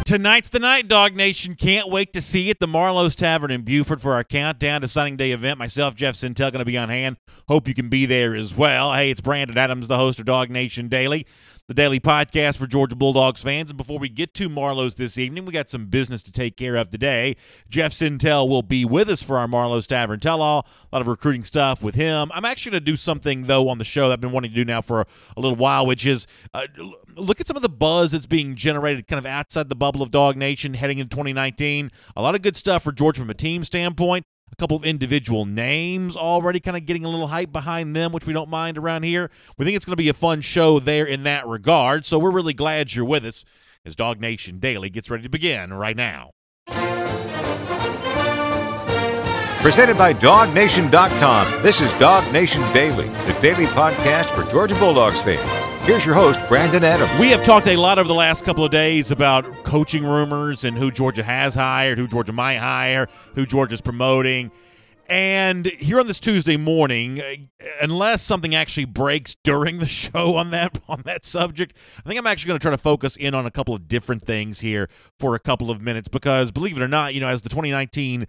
Tonight's the night, Dog Nation. Can't wait to see you at the Marlowe's Tavern in Beaufort for our countdown to signing day event. Myself, Jeff Sintel, going to be on hand. Hope you can be there as well. Hey, it's Brandon Adams, the host of DawgNation Daily, the daily podcast for Georgia Bulldogs fans. And before we get to Marlowe's this evening, we got some business to take care of today. Jeff Sintel will be with us for our Marlowe's Tavern Tell-All. A lot of recruiting stuff with him. I'm actually going to do something, though, on the show that I've been wanting to do now for a little while, which is look at some of the buzz that's being generated kind of outside the bubble of Dog Nation heading into 2019. A lot of good stuff for Georgia from a team standpoint. A couple of individual names already kind of getting a little hype behind them, which we don't mind around here. We think it's going to be a fun show there in that regard, so we're really glad you're with us as DawgNation Daily gets ready to begin right now. Presented by DawgNation.com, this is DawgNation Daily, the daily podcast for Georgia Bulldogs fans. Here's your host, Brandon Adams. We have talked a lot over the last couple of days about coaching rumors and who Georgia has hired, who Georgia might hire, who Georgia's promoting. And here on this Tuesday morning, unless something actually breaks during the show on that subject, I think I'm actually going to try to focus in on a couple of different things here for a couple of minutes because, believe it or not, as the 2019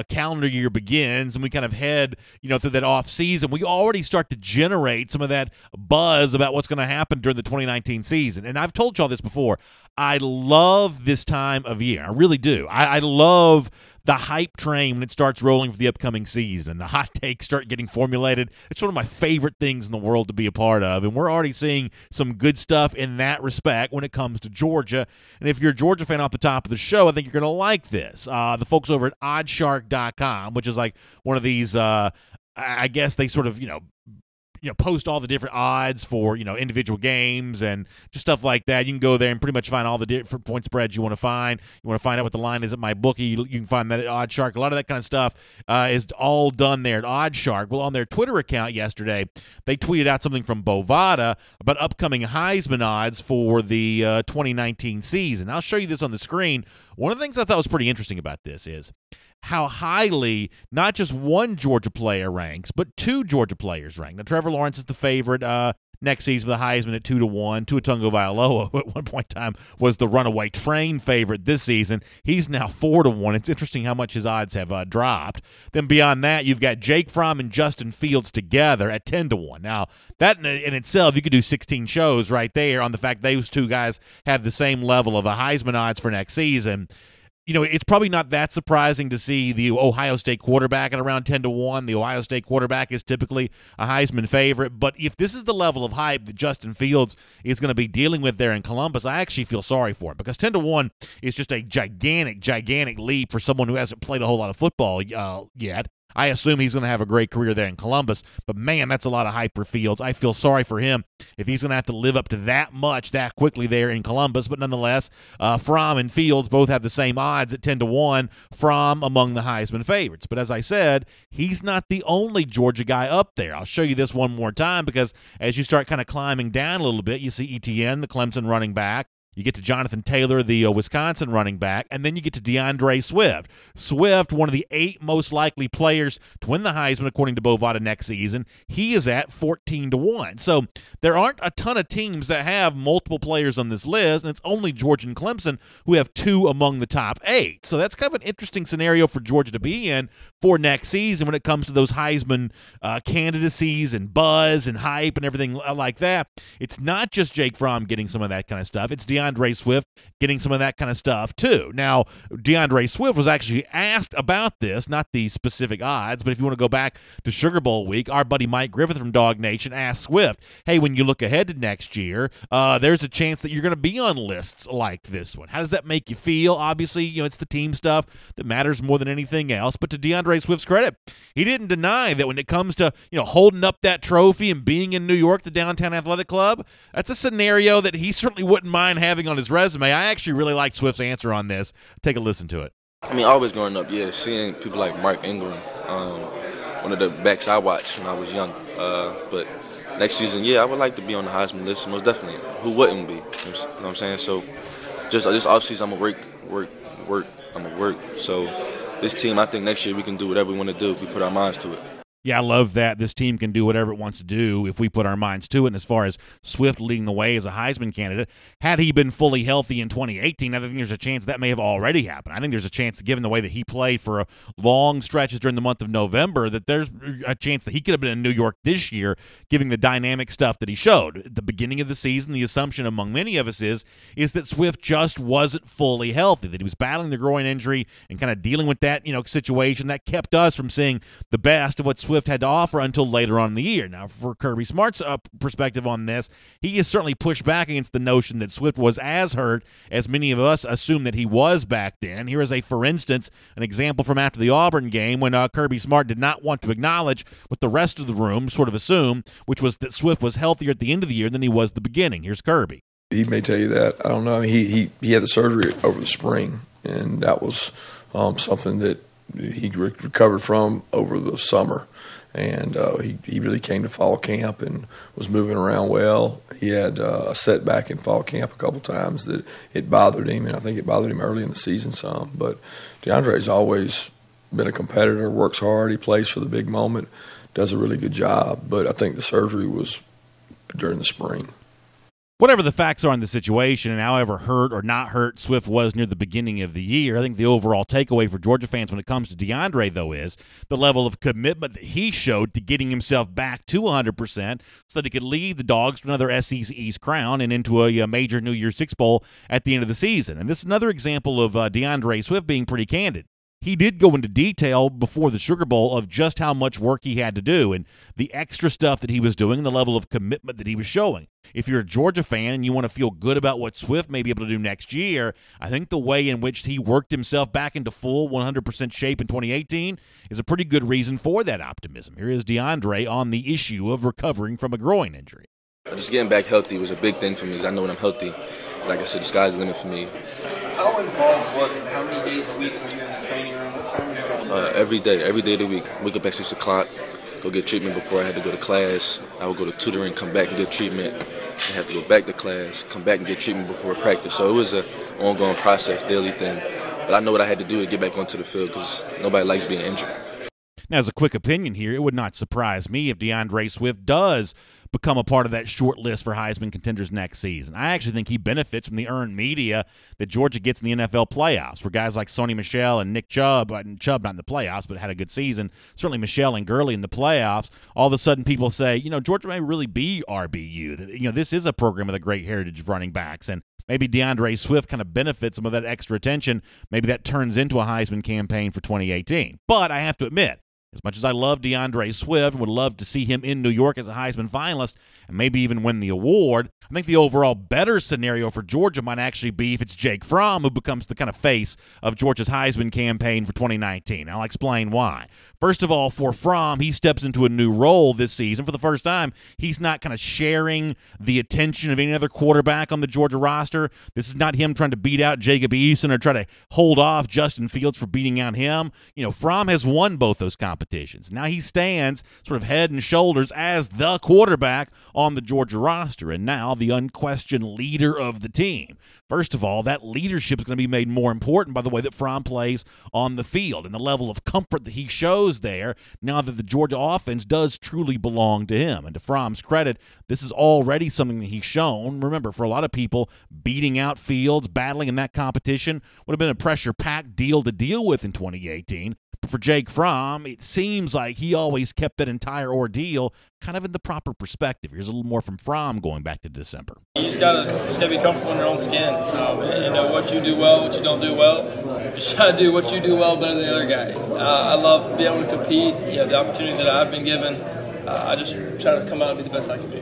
calendar year begins and we kind of head, through that off season, we already start to generate some of that buzz about what's going to happen during the 2019 season. And I've told y'all this before. I love this time of year. I really do. I love the hype train when it starts rolling for the upcoming season and the hot takes start getting formulated. It's one of my favorite things in the world to be a part of, and we're already seeing some good stuff in that respect when it comes to Georgia. And if you're a Georgia fan off the top of the show, I think you're going to like this. The folks over at oddshark.com, which is like one of these, I guess they sort of, post all the different odds for, individual games and just stuff like that. You can go there and pretty much find all the different point spreads you want to find. You want to find out what the line is at MyBookie, you can find that at OddsShark. A lot of that kind of stuff is all done there at OddsShark. Well, on their Twitter account yesterday, they tweeted out something from Bovada about upcoming Heisman odds for the 2019 season. I'll show you this on the screen. One of the things I thought was pretty interesting about this is how highly not just one Georgia player ranks, but two Georgia players rank. Now, Trevor Lawrence is the favorite next season for the Heisman at 2-1. Tua Tagovailoa at one point in time was the runaway train favorite this season. He's now 4-1. It's interesting how much his odds have dropped. Then beyond that, you've got Jake Fromm and Justin Fields together at 10-1. Now, that in itself, you could do 16 shows right there on the fact those two guys have the same level of a Heisman odds for next season. It's probably not that surprising to see the Ohio State quarterback at around 10-1. The Ohio State quarterback is typically a Heisman favorite. But if this is the level of hype that Justin Fields is going to be dealing with there in Columbus, I actually feel sorry for him because 10-1 is just a gigantic, gigantic leap for someone who hasn't played a whole lot of football yet. I assume he's going to have a great career there in Columbus, but man, that's a lot of hype for Fields. I feel sorry for him if he's going to have to live up to that much that quickly there in Columbus, but nonetheless, Fromm and Fields both have the same odds at 10-1, Fromm among the Heisman favorites. But as I said, he's not the only Georgia guy up there. I'll show you this one more time because as you start kind of climbing down a little bit, you see Etienne, the Clemson running back. You get to Jonathan Taylor, the Wisconsin running back, and then you get to DeAndre Swift. Swift, one of the 8 most likely players to win the Heisman, according to Bovada next season. He is at 14-1. So there aren't a ton of teams that have multiple players on this list, and it's only Georgia and Clemson who have 2 among the top 8. So that's kind of an interesting scenario for Georgia to be in for next season when it comes to those Heisman candidacies and buzz and hype and everything like that. It's not just Jake Fromm getting some of that kind of stuff. It's DeAndre Swift getting some of that kind of stuff too. Now, DeAndre Swift was actually asked about this, not the specific odds, but if you want to go back to Sugar Bowl week, our buddy Mike Griffith from DawgNation asked Swift, hey, when you look ahead to next year, there's a chance that you're going to be on lists like this one. How does that make you feel? Obviously, it's the team stuff that matters more than anything else, but to DeAndre Swift's credit, he didn't deny that when it comes to, holding up that trophy and being in New York, the Downtown Athletic Club, that's a scenario that he certainly wouldn't mind having on his resume. I actually really like Swift's answer on this. Take a listen to it. Always growing up, seeing people like Mark Ingram, one of the backs I watched when I was young. But next season, I would like to be on the Heisman list, most definitely. Who wouldn't be? You know what I'm saying? So just this offseason, I'm going to work. I'm going to work. So this team, I think next year we can do whatever we want to do if we put our minds to it. Yeah, I love that this team can do whatever it wants to do if we put our minds to it. And as far as Swift leading the way as a Heisman candidate, had he been fully healthy in 2018, I think there's a chance that may have already happened. I think there's a chance, given the way that he played for a long stretches during the month of November, that there's a chance that he could have been in New York this year, given the dynamic stuff that he showed. At the beginning of the season, the assumption among many of us is that Swift just wasn't fully healthy, that he was battling the groin injury and kind of dealing with that, situation that kept us from seeing the best of what Swift had to offer until later on in the year. Now, for Kirby Smart's perspective on this, he has certainly pushed back against the notion that Swift was as hurt as many of us assumed that he was back then. Here is for instance, an example from after the Auburn game when Kirby Smart did not want to acknowledge what the rest of the room sort of assumed, which was that Swift was healthier at the end of the year than he was at the beginning. Here's Kirby. He may tell you that. I don't know. I mean, he had the surgery over the spring, and that was something that he recovered from over the summer. And he really came to fall camp and was moving around well. He had a setback in fall camp a couple times that it bothered him, and I think it bothered him early in the season some. But DeAndre's always been a competitor, works hard, he plays for the big moment, does a really good job. But I think the surgery was during the spring. Whatever the facts are in the situation and however hurt or not hurt Swift was near the beginning of the year, I think the overall takeaway for Georgia fans when it comes to DeAndre, though, is the level of commitment that he showed to getting himself back to 100% so that he could lead the Dogs to another SEC East crown and into a major New Year's Six Bowl at the end of the season. And this is another example of DeAndre Swift being pretty candid. He did go into detail before the Sugar Bowl of just how much work he had to do and the extra stuff that he was doing and the level of commitment that he was showing. If you're a Georgia fan and you want to feel good about what Swift may be able to do next year, I think the way in which he worked himself back into full 100% shape in 2018 is a pretty good reason for that optimism. Here is DeAndre on the issue of recovering from a groin injury. Just getting back healthy was a big thing for me because I know when I'm healthy, like I said, the sky's the limit for me. How involved was it? How many days a week were you in the training room? What time were you going? Every day of the week. Wake up at 6 o'clock, go get treatment before I had to go to class. I would go to tutoring, come back and get treatment. I had to go back to class, come back and get treatment before practice. So it was an ongoing process, daily thing. But I know what I had to do to get back onto the field because nobody likes being injured. Now, as a quick opinion here, it would not surprise me if DeAndre Swift does become a part of that short list for Heisman contenders next season. I actually think he benefits from the earned media that Georgia gets in the NFL playoffs, where guys like Sony Michel and Nick Chubb, not in the playoffs, but had a good season, certainly Michel and Gurley in the playoffs, all of a sudden people say, Georgia may really be RBU. This is a program with a great heritage of running backs, and maybe DeAndre Swift kind of benefits some of that extra attention. Maybe that turns into a Heisman campaign for 2018. But I have to admit, as much as I love DeAndre Swift and would love to see him in New York as a Heisman finalist and maybe even win the award, I think the overall better scenario for Georgia might actually be if it's Jake Fromm who becomes the kind of face of Georgia's Heisman campaign for 2019. I'll explain why. First of all, for Fromm, he steps into a new role this season. For the first time, he's not kind of sharing the attention of any other quarterback on the Georgia roster. This is not him trying to beat out Jacob Eason or try to hold off Justin Fields for beating out him. Fromm has won both those competitions. Now he stands sort of head and shoulders as the quarterback on the Georgia roster, and now the unquestioned leader of the team. First of all, that leadership is going to be made more important by the way that Fromm plays on the field and the level of comfort that he shows there now that the Georgia offense does truly belong to him. And to Fromm's credit, this is already something that he's shown. Remember, for a lot of people, beating out Fields, battling in that competition would have been a pressure-packed deal to deal with in 2018. But for Jake Fromm, it seems like he always kept that entire ordeal kind of in the proper perspective. Here's a little more from Fromm going back to December. You just gotta be comfortable in your own skin. And know what you do well, what you don't do well. Just try to do what you do well better than the other guy. I love being able to compete. The opportunity that I've been given, I just try to come out and be the best I can be.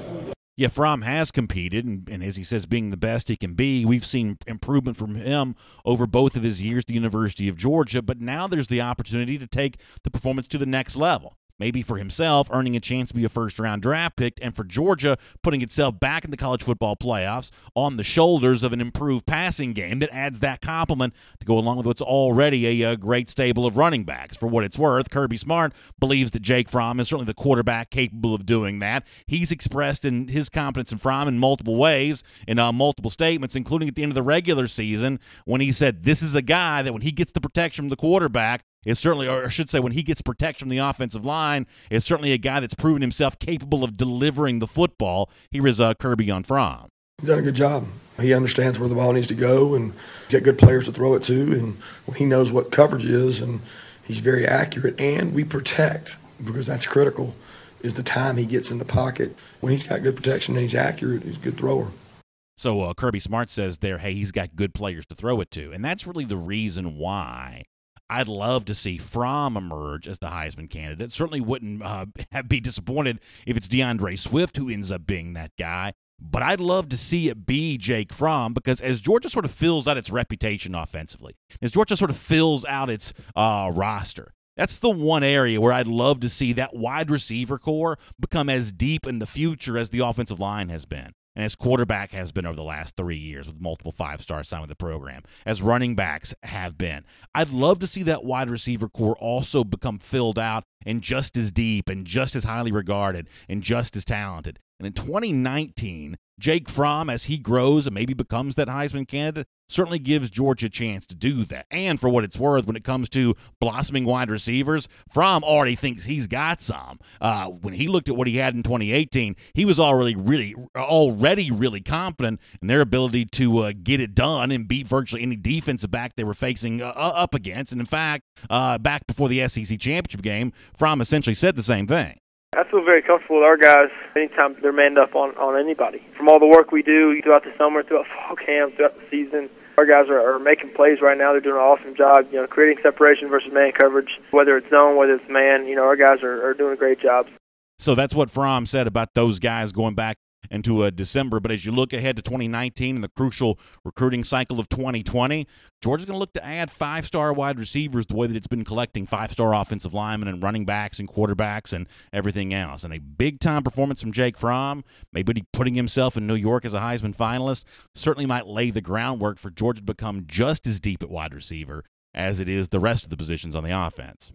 Yeah, Fromm has competed, and as he says, being the best he can be. We've seen improvement from him over both of his years at the University of Georgia, but now there's the opportunity to take the performance to the next level. Maybe for himself, earning a chance to be a first-round draft pick, and for Georgia, putting itself back in the college football playoffs on the shoulders of an improved passing game that adds that complement to go along with what's already a great stable of running backs. For what it's worth, Kirby Smart believes that Jake Fromm is certainly the quarterback capable of doing that. He's expressed in his confidence in Fromm in multiple ways, in multiple statements, including at the end of the regular season when he said this is a guy that when he gets the protection from the quarterback, is certainly, or I should say, when he gets protection from the offensive line, is certainly a guy that's proven himself capable of delivering the football. Here is Kirby on Fromm. He's done a good job. He understands where the ball needs to go and get good players to throw it to, and he knows what coverage is, and he's very accurate. And we protect, because that's critical, is the time he gets in the pocket. When he's got good protection and he's accurate, he's a good thrower. So Kirby Smart says there, hey, he's got good players to throw it to. And that's really the reason why I'd love to see Fromm emerge as the Heisman candidate. Certainly wouldn't be disappointed if it's DeAndre Swift who ends up being that guy. But I'd love to see it be Jake Fromm, because as Georgia sort of fills out its reputation offensively, as Georgia sort of fills out its roster, that's the one area where I'd love to see that wide receiver core become as deep in the future as the offensive line has been, and as quarterback has been over the last 3 years with multiple five-stars signed with the program, as running backs have been. I'd love to see that wide receiver core also become filled out and just as deep and just as highly regarded and just as talented. And in 2019, Jake Fromm, as he grows and maybe becomes that Heisman candidate, certainly gives Georgia a chance to do that. And for what it's worth, when it comes to blossoming wide receivers, Fromm already thinks he's got some. When he looked at what he had in 2018, he was already really confident in their ability to get it done and beat virtually any defensive back they were facing up against. And in fact, back before the SEC championship game, Fromm essentially said the same thing. I feel very comfortable with our guys anytime they're manned up on anybody. From all the work we do throughout the summer, throughout fall camp, throughout the season, our guys are making plays right now. They're doing an awesome job, creating separation versus man coverage, whether it's zone, whether it's man. Our guys are doing a great job. So that's what Fromm said about those guys going back into December. But as you look ahead to 2019 and the crucial recruiting cycle of 2020, Georgia's going to look to add five-star wide receivers the way that it's been collecting five-star offensive linemen and running backs and quarterbacks and everything else. And a big-time performance from Jake Fromm, maybe putting himself in New York as a Heisman finalist, certainly might lay the groundwork for Georgia to become just as deep at wide receiver as it is the rest of the positions on the offense.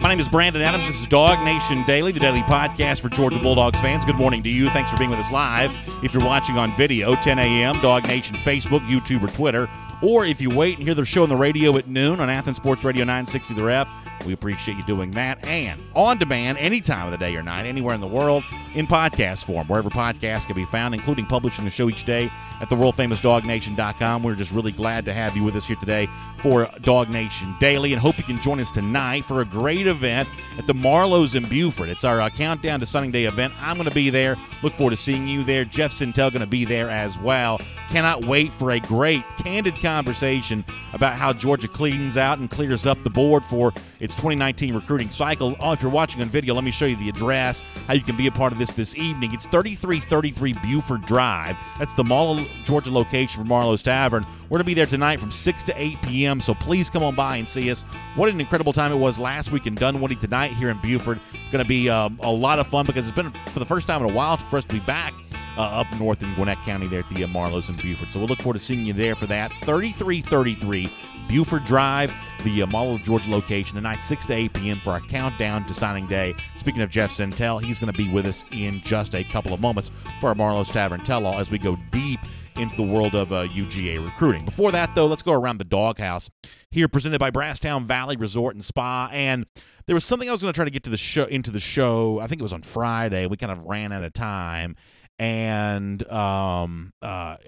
My name is Brandon Adams. This is DawgNation Daily, the daily podcast for Georgia Bulldogs fans. Good morning to you. Thanks for being with us live. If you're watching on video, 10 a.m., DawgNation Facebook, YouTube, or Twitter. Or if you wait and hear the show on the radio at noon on Athens Sports Radio 960 The Ref, we appreciate you doing that. And on demand, any time of the day or night, anywhere in the world, in podcast form, wherever podcasts can be found, including publishing the show each day at the world-famous DawgNation.com. We're just really glad to have you with us here today for DawgNation Daily, and hope you can join us tonight for a great event at the Marlowe's in Buford. It's our Countdown to Signing Day event. I'm going to be there. Look forward to seeing you there. Jeff Sintel going to be there as well. Cannot wait for a great, candid conversation about how Georgia cleans out and clears up the board for its 2019 recruiting cycle. Oh, if you're watching on video, let me show you the address, how you can be a part of this evening. It's 3333 Buford Drive. That's the Mall of Georgia location for Marlowe's Tavern. We're going to be there tonight from 6 to 8 p.m., so please come on by and see us. What an incredible time it was last week in Dunwoody, tonight here in Buford. It's going to be a lot of fun, because it's been for the first time in a while for us to be back up north in Gwinnett County there at the Marlowe's in Buford. So we'll look forward to seeing you there for that. 3333 Buford Drive, the Mall of Georgia location, tonight 6 to 8 p.m. for our Countdown to Signing Day. Speaking of Jeff Sintel, he's going to be with us in just a couple of moments for our Marlowe's Tavern Tell-All as we go deep into the world of UGA recruiting. Before that, though, let's go around the doghouse here, presented by Brasstown Valley Resort and Spa. And there was something I was going to try to get to into the show. I think it was on Friday. We kind of ran out of time. And I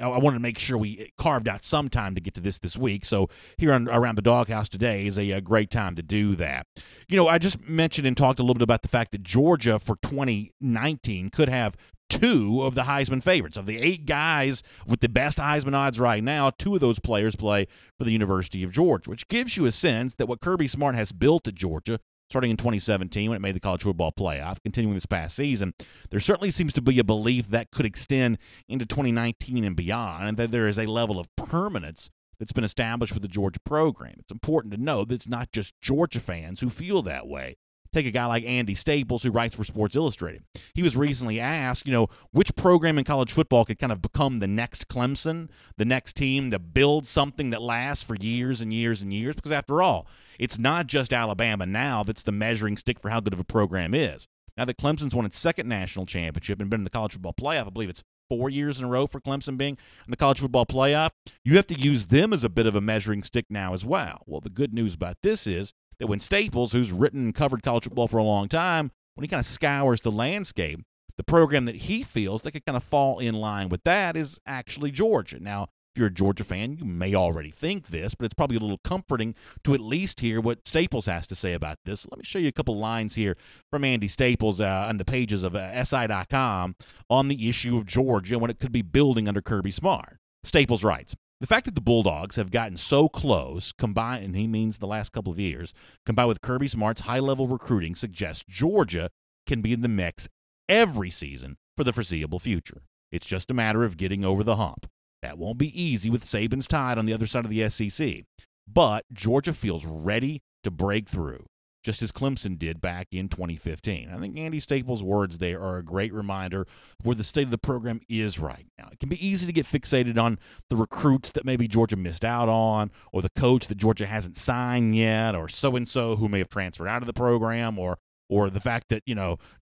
wanted to make sure we carved out some time to get to this week. So here around the doghouse today is a great time to do that. I just mentioned and talked a little bit about the fact that Georgia for 2019 could have two of the Heisman favorites. Of the 8 guys with the best Heisman odds right now, 2 of those players play for the University of Georgia, which gives you a sense that what Kirby Smart has built at Georgia, starting in 2017 when it made the college football playoff, continuing this past season, there certainly seems to be a belief that could extend into 2019 and beyond, and that there is a level of permanence that's been established with the Georgia program. It's important to know that it's not just Georgia fans who feel that way. Take a guy like Andy Staples, who writes for Sports Illustrated. He was recently asked, which program in college football could kind of become the next Clemson, the next team to build something that lasts for years and years and years, because after all, it's not just Alabama now that's the measuring stick for how good of a program is. Now that Clemson's won its 2nd national championship and been in the college football playoff, I believe it's 4 years in a row for Clemson being in the college football playoff. You have to use them as a bit of a measuring stick now as well. Well, the good news about this is that when Staples, who's written and covered college football for a long time, when he kind of scours the landscape, the program that he feels that could kind of fall in line with that is actually Georgia. Now, if you're a Georgia fan, you may already think this, but it's probably a little comforting to at least hear what Staples has to say about this. Let me show you a couple lines here from Andy Staples on the pages of SI.com on the issue of Georgia when it could be building under Kirby Smart. Staples writes, the fact that the Bulldogs have gotten so close, combined, and he means the last couple of years, combined with Kirby Smart's high-level recruiting, suggests Georgia can be in the mix every season for the foreseeable future. It's just a matter of getting over the hump. That won't be easy with Saban's Tide on the other side of the SEC, but Georgia feels ready to break through, just as Clemson did back in 2015. I think Andy Staples' words there are a great reminder of where the state of the program is right now. It can be easy to get fixated on the recruits that maybe Georgia missed out on, or the coach that Georgia hasn't signed yet, or so-and-so who may have transferred out of the program, or the fact that,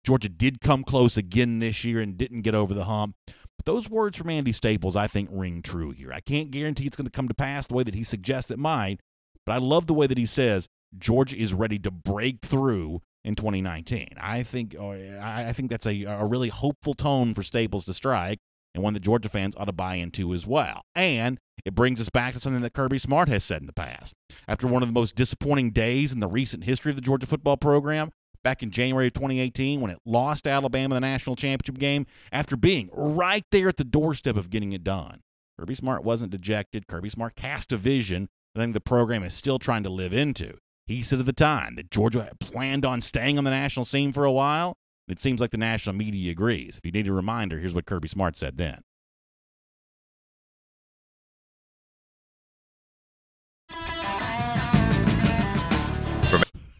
Georgia did come close again this year and didn't get over the hump. But those words from Andy Staples, I think, ring true here. I can't guarantee it's going to come to pass the way that he suggests it might, but I love the way that he says Georgia is ready to break through in 2019. I think that's a really hopeful tone for Staples to strike, and one that Georgia fans ought to buy into as well. And it brings us back to something that Kirby Smart has said in the past. After one of the most disappointing days in the recent history of the Georgia football program, back in January of 2018 when it lost Alabama in the national championship game after being right there at the doorstep of getting it done. Kirby Smart wasn't dejected. Kirby Smart cast a vision that I think the program is still trying to live into. He said at the time that Georgia planned on staying on the national scene for a while. It seems like the national media agrees. If you need a reminder, here's what Kirby Smart said then.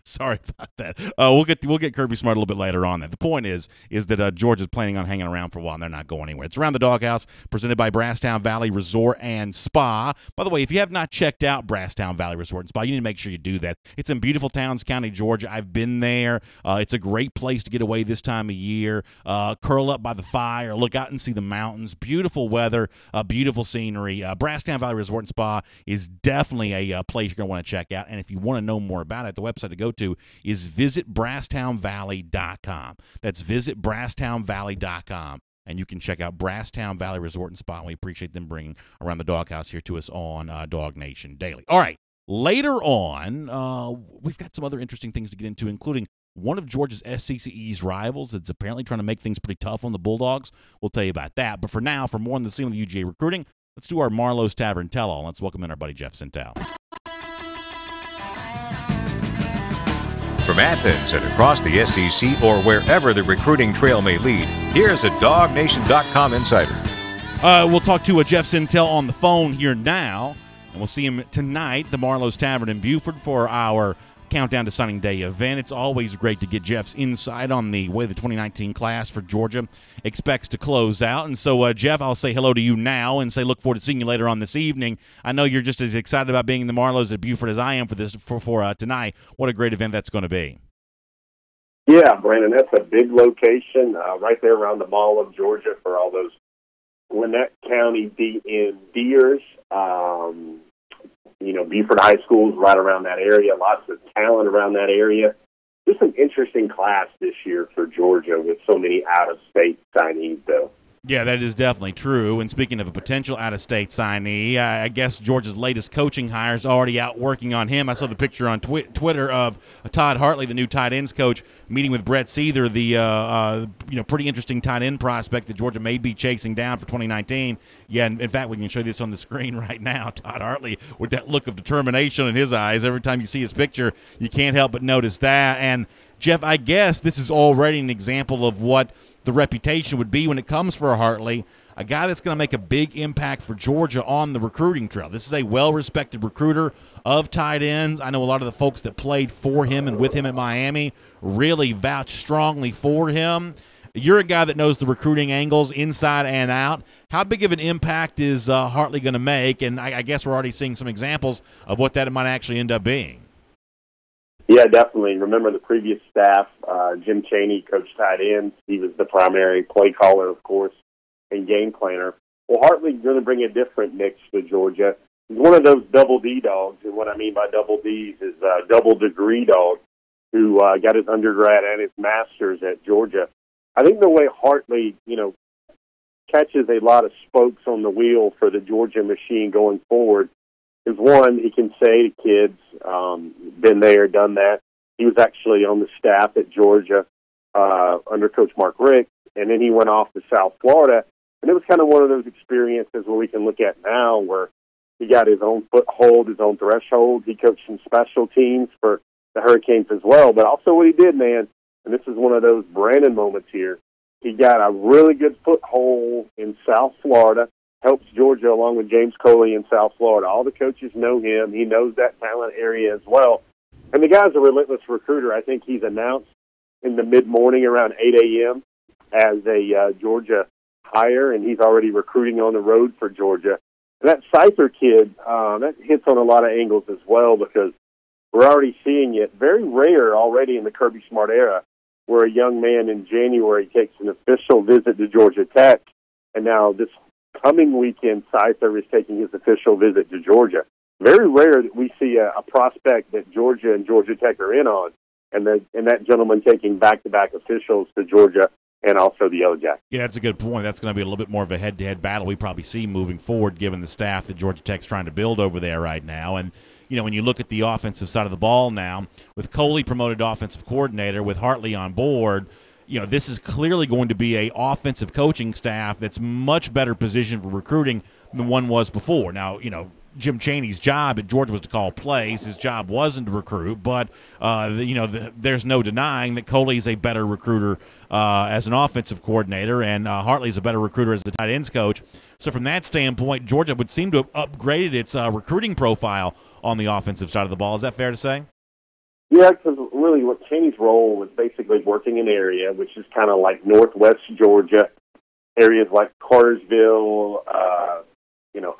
Sorry about that. We'll get Kirby Smart a little bit later on. That the point is that Georgia's planning on hanging around for a while, and they're not going anywhere. It's Around the Doghouse, presented by Brasstown Valley Resort and Spa. By the way, if you have not checked out Brasstown Valley Resort and Spa, you need to make sure you do that. It's in beautiful Towns County, Georgia. I've been there. It's a great place to get away this time of year. Curl up by the fire, look out and see the mountains. Beautiful weather, beautiful scenery. Brasstown Valley Resort and Spa is definitely a place you're going to want to check out. And if you want to know more about it, the website to go to is visitbrasstownvalley.com. That's visitbrasstownvalley.com, and you can check out Brasstown Valley Resort and Spa. And we appreciate them bringing Around the Doghouse here to us on DawgNation Daily. All right, later on, we've got some other interesting things to get into, including one of Georgia's SEC East rivals that's apparently trying to make things pretty tough on the Bulldogs. We'll tell you about that. But for now, for more on the scene with UGA recruiting, let's do our Marlowe's Tavern tell-all. Let's welcome in our buddy Jeff Sintel. From Athens and across the SEC or wherever the recruiting trail may lead, here's a DawgNation.com insider. We'll talk to Jeff Sintel on the phone here now, and we'll see him tonight, the Marlowe's Tavern in Buford, for our Countdown to Signing Day event. It's always great to get Jeff's insight on the way the 2019 class for Georgia expects to close out. And so, Jeff, I'll say hello to you now and say look forward to seeing you later on this evening. I know you're just as excited about being in the Marlowe's at Buford as I am for this for tonight. What a great event that's going to be. Yeah, Brandon, that's a big location right there around the Mall of Georgia for all those Gwinnett County DNDers. Buford High School's right around that area, lots of talent around that area. Just an interesting class this year for Georgia with so many out-of-state signees, though. Yeah, that is definitely true. And speaking of a potential out-of-state signee, I guess Georgia's latest coaching hire is already out working on him. I saw the picture on Twitter of Todd Hartley, the new tight ends coach, meeting with Brett Seether, the pretty interesting tight end prospect that Georgia may be chasing down for 2019. Yeah, in fact, we can show this on the screen right now. Todd Hartley with that look of determination in his eyes. Every time you see his picture, you can't help but notice that. And, Jeff, I guess this is already an example of what the reputation would be when it comes for a Hartley, a guy that's going to make a big impact for Georgia on the recruiting trail. This is a well-respected recruiter of tight ends. I know a lot of the folks that played for him and with him at Miami really vouch strongly for him. You're a guy that knows the recruiting angles inside and out. How big of an impact is Hartley going to make? And I guess we're already seeing some examples of what that might actually end up being. Yeah, definitely. Remember the previous staff, Jim Chaney coached tight ends. He was the primary play caller, of course. and game planner. Well, Hartley's going to bring a different mix to Georgia. He's one of those double D dogs, and what I mean by double Ds is double degree dog who got his undergrad and his master's at Georgia. I think the way Hartley, catches a lot of spokes on the wheel for the Georgia machine going forward is, one, he can say to kids, been there, done that. He was actually on the staff at Georgia under Coach Mark Richt, and then he went off to South Florida. And it was kind of one of those experiences where we can look at now where he got his own foothold, his own threshold. He coached some special teams for the Hurricanes as well. But also what he did, man, and this is one of those Brandon moments here, he got a really good foothold in South Florida, helps Georgia along with James Coley in South Florida. All the coaches know him. He knows that talent area as well. And the guy's a relentless recruiter. I think he's announced in the mid-morning around 8 a.m. as a Georgia hire, and he's already recruiting on the road for Georgia. And that Seither kid, that hits on a lot of angles as well because we're already seeing it. Very rare already in the Kirby Smart era where a young man in January takes an official visit to Georgia Tech, and now this coming weekend, Seither is taking his official visit to Georgia. Very rare that we see a prospect that Georgia and Georgia Tech are in on, and that gentleman taking back-to-back officials to Georgia and also the Yellow Jackets. Yeah, that's a good point. That's going to be a little bit more of a head-to-head battle we probably see moving forward, given the staff that Georgia Tech's trying to build over there right now. And, when you look at the offensive side of the ball now, with Coley promoted offensive coordinator, with Hartley on board, this is clearly going to be a offensive coaching staff that's much better positioned for recruiting than one was before. Now, Jim Chaney's job at Georgia was to call plays. His job wasn't to recruit, but there's no denying that Coley's a better recruiter as an offensive coordinator, and Hartley's a better recruiter as the tight ends coach. So from that standpoint, Georgia would seem to have upgraded its recruiting profile on the offensive side of the ball. Is that fair to say? Yeah, because really what Chaney's role was basically working an area, which is kind of like northwest Georgia, areas like Cartersville,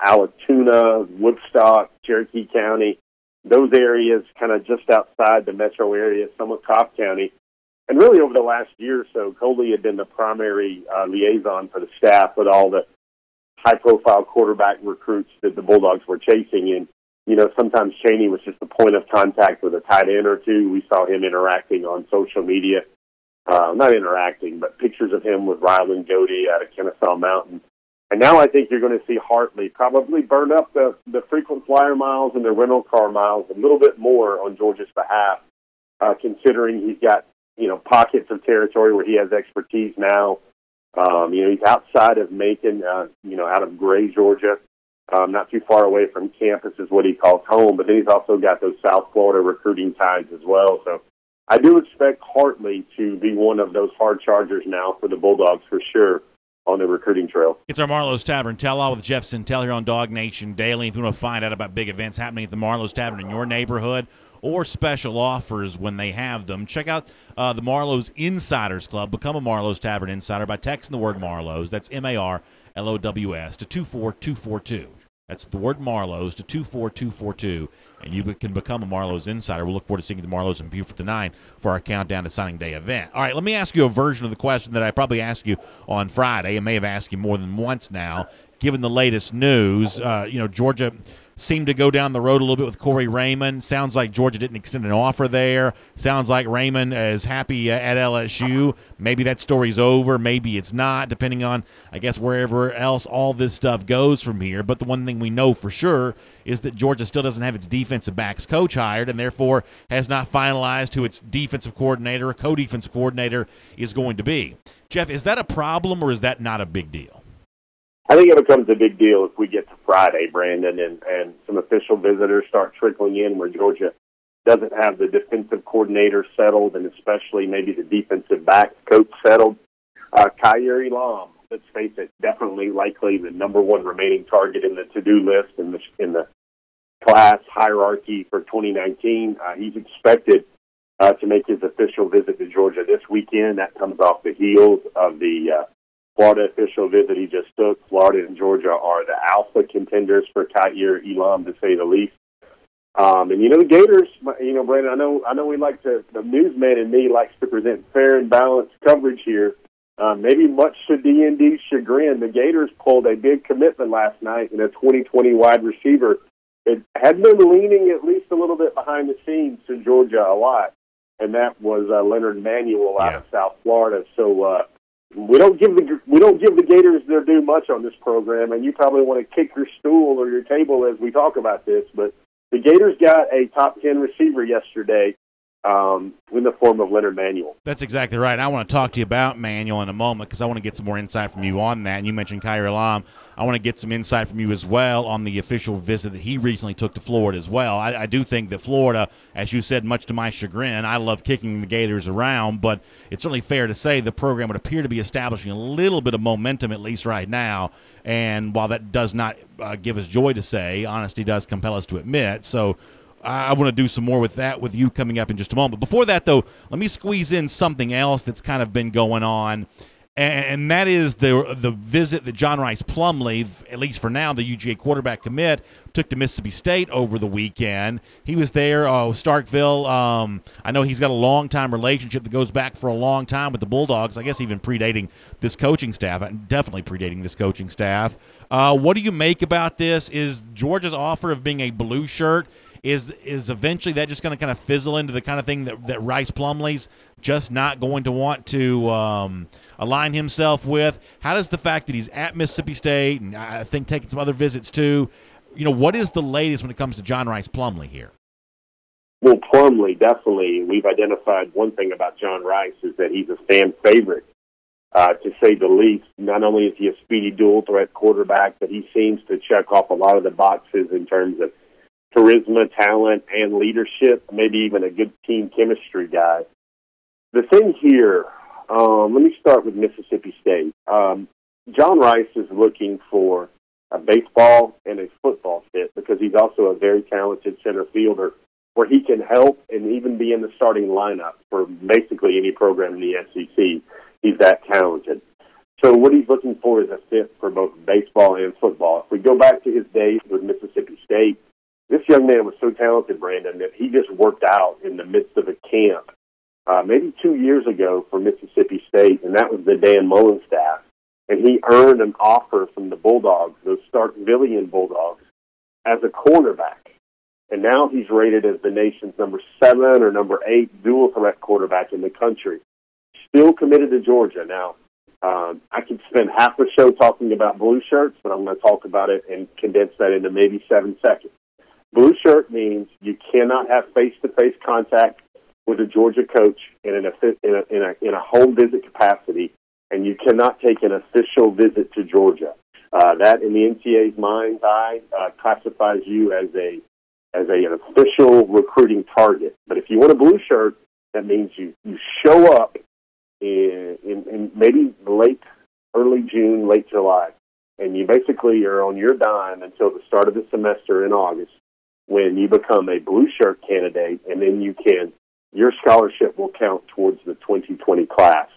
Alatoona, Woodstock, Cherokee County, those areas kind of just outside the metro area, some of Cobb County. And really over the last year or so, Coley had been the primary liaison for the staff with all the high-profile quarterback recruits that the Bulldogs were chasing. And, sometimes Chaney was just the point of contact with a tight end or two. We saw him interacting on social media. Not interacting, but pictures of him with Ryland Godey out of Kennesaw Mountain. And now I think you're going to see Hartley probably burn up the frequent flyer miles and the rental car miles a little bit more on Georgia's behalf, considering he's got, pockets of territory where he has expertise now. He's outside of Macon, out of Gray, Georgia, not too far away from campus is what he calls home. But then he's also got those South Florida recruiting ties as well. So I do expect Hartley to be one of those hard chargers now for the Bulldogs for sure on the recruiting trail. It's our Marlowe's Tavern Tell-All with Jeff Sintel here on DawgNation Daily. If you want to find out about big events happening at the Marlowe's Tavern in your neighborhood or special offers when they have them, check out the Marlowe's Insiders Club. Become a Marlowe's Tavern Insider by texting the word Marlowe's. That's MARLOWS to 24242. That's the word Marlowe's to 24242, and you can become a Marlowe's Insider. We'll look forward to seeing you at the Marlowe's in Beaufort tonight for our Countdown to Signing Day event. All right, let me ask you a version of the question that I probably asked you on Friday. I may have asked you more than once now. Given the latest news, Georgia seemed to go down the road a little bit with Corey Raymond. Sounds like Georgia didn't extend an offer there. Sounds like Raymond is happy at LSU. Maybe that story's over. Maybe it's not, depending on, I guess, wherever else all this stuff goes from here. But the one thing we know for sure is that Georgia still doesn't have its defensive backs coach hired and therefore has not finalized who its defensive coordinator or co-defensive coordinator is going to be. Jeff, is that a problem or is that not a big deal? I think it becomes a big deal if we get to Friday, Brandon, and some official visitors start trickling in where Georgia doesn't have the defensive coordinator settled and especially maybe the defensive back coach settled. Kaiir Elam, let's face it, definitely likely the number one remaining target in the to-do list in the class hierarchy for 2019. He's expected to make his official visit to Georgia this weekend. That comes off the heels of the Florida official visit he just took. Florida and Georgia are the alpha contenders for Kaiir Elam, to say the least. And the Gators, Brandon, I know we like to, the newsman in me likes to present fair and balanced coverage here. Maybe much to D&D's chagrin, the Gators pulled a big commitment last night in a 2020 wide receiver. It had been leaning at least a little bit behind the scenes to Georgia a lot, and that was Leonard Manuel out of South Florida. So we don't give the Gators their due much on this program, and you probably want to kick your stool or your table as we talk about this. But the Gators got a top 10 receiver yesterday in the form of Leonard Manuel. That's exactly right. I want to talk to you about Manuel in a moment because I want to get some more insight from you on that. And you mentioned Khair Elam. I want to get some insight from you as well on the official visit that he recently took to Florida as well. I do think that Florida, as you said, much to my chagrin, I love kicking the Gators around, but it's certainly fair to say the program would appear to be establishing a little bit of momentum, at least right now. And while that does not give us joy to say, honesty does compel us to admit. So I want to do some more with that with you coming up in just a moment. But before that, though, let me squeeze in something else that's kind of been going on, and that is the visit that John Rice Plumlee, at least for now, the UGA quarterback commit, took to Mississippi State over the weekend. He was there, Starkville. I know he's got a long-time relationship that goes back for a long time with the Bulldogs, I guess even predating this coaching staff, definitely predating this coaching staff. What do you make about this? Is Georgia's offer of being a blue shirt, is eventually that just going to kind of fizzle into the kind of thing that Rice Plumlee's just not going to want to align himself with? How does the fact that he's at Mississippi State and I think taking some other visits too, what is the latest when it comes to John Rice Plumlee here? Well, Plumlee, definitely. We've identified one thing about John Rice is that he's a fan favorite, to say the least. Not only is he a speedy dual-threat quarterback, but he seems to check off a lot of the boxes in terms of charisma, talent, and leadership, maybe even a good team chemistry guy. The thing here, let me start with Mississippi State. John Rice is looking for a baseball and a football fit because he's also a very talented center fielder where he can help and even be in the starting lineup for basically any program in the SEC. He's that talented. So what he's looking for is a fit for both baseball and football. If we go back to his days with Mississippi State, this young man was so talented, Brandon, that he just worked out in the midst of a camp maybe 2 years ago for Mississippi State, and that was the Dan Mullen staff. And he earned an offer from the Bulldogs, those Starkvillian Bulldogs, as a cornerback. And now he's rated as the nation's number 7 or number 8 dual-threat quarterback in the country. Still committed to Georgia. Now, I could spend half the show talking about blue shirts, but I'm going to talk about it and condense that into maybe 7 seconds. Blue shirt means you cannot have face-to-face contact with a Georgia coach in a home visit capacity, and you cannot take an official visit to Georgia. That, in the NCAA's mind's eye, classifies you as an official recruiting target. But if you want a blue shirt, that means you show up in maybe early June, late July, and you basically are on your dime until the start of the semester in August, when you become a blue shirt candidate, and then your scholarship will count towards the 2020 class.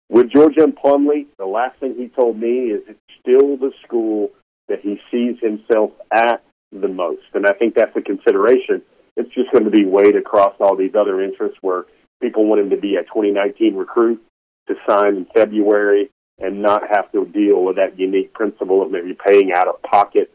With Georgia and Plumlee, the last thing he told me is it's still the school that he sees himself at the most. And I think that's a consideration. It's just going to be weighed across all these other interests where people want him to be a 2019 recruit to sign in February and not have to deal with that unique principle of maybe paying out of pocket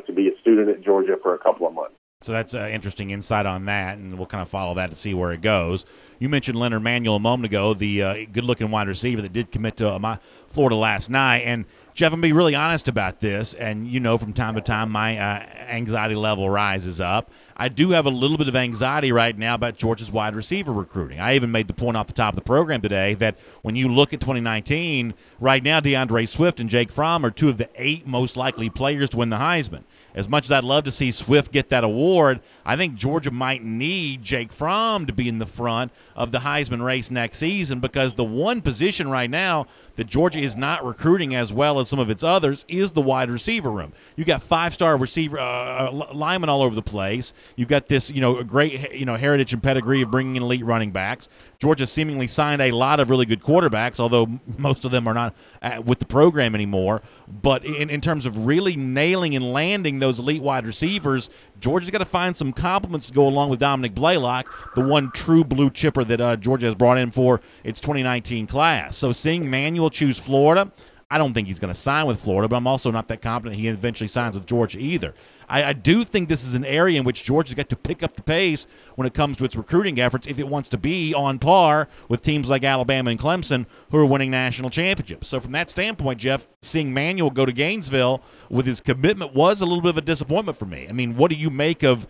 to be a student at Georgia for a couple of months. So that's interesting insight on that, and we'll kind of follow that to see where it goes. You mentioned Leonard Manuel a moment ago, the good-looking wide receiver that did commit to Florida last night. And, Jeff, I'm going to be really honest about this, and from time to time my anxiety level rises up. I do have a little bit of anxiety right now about Georgia's wide receiver recruiting. I even made the point off the top of the program today that when you look at 2019, right now DeAndre Swift and Jake Fromm are 2 of the 8 most likely players to win the Heisman. As much as I'd love to see Swift get that award, I think Georgia might need Jake Fromm to be in the front of the Heisman race next season, because the one position right now that Georgia is not recruiting as well as some of its others is the wide receiver room. You got 5-star receiver linemen all over the place. You've got this, a great, heritage and pedigree of bringing in elite running backs. Georgia seemingly signed a lot of really good quarterbacks, although most of them are not with the program anymore. But in terms of really nailing and landing those elite wide receivers, Georgia's got to find some compliments to go along with Dominic Blaylock, the one true blue chipper that Georgia has brought in for its 2019 class. So seeing Manuel choose Florida, I don't think he's going to sign with Florida, but I'm also not that confident he eventually signs with Georgia either. I do think this is an area in which Georgia's got to pick up the pace when it comes to its recruiting efforts if it wants to be on par with teams like Alabama and Clemson who are winning national championships. So from that standpoint, Jeff, seeing Manuel go to Gainesville with his commitment was a little bit of a disappointment for me. I mean, what do you make of,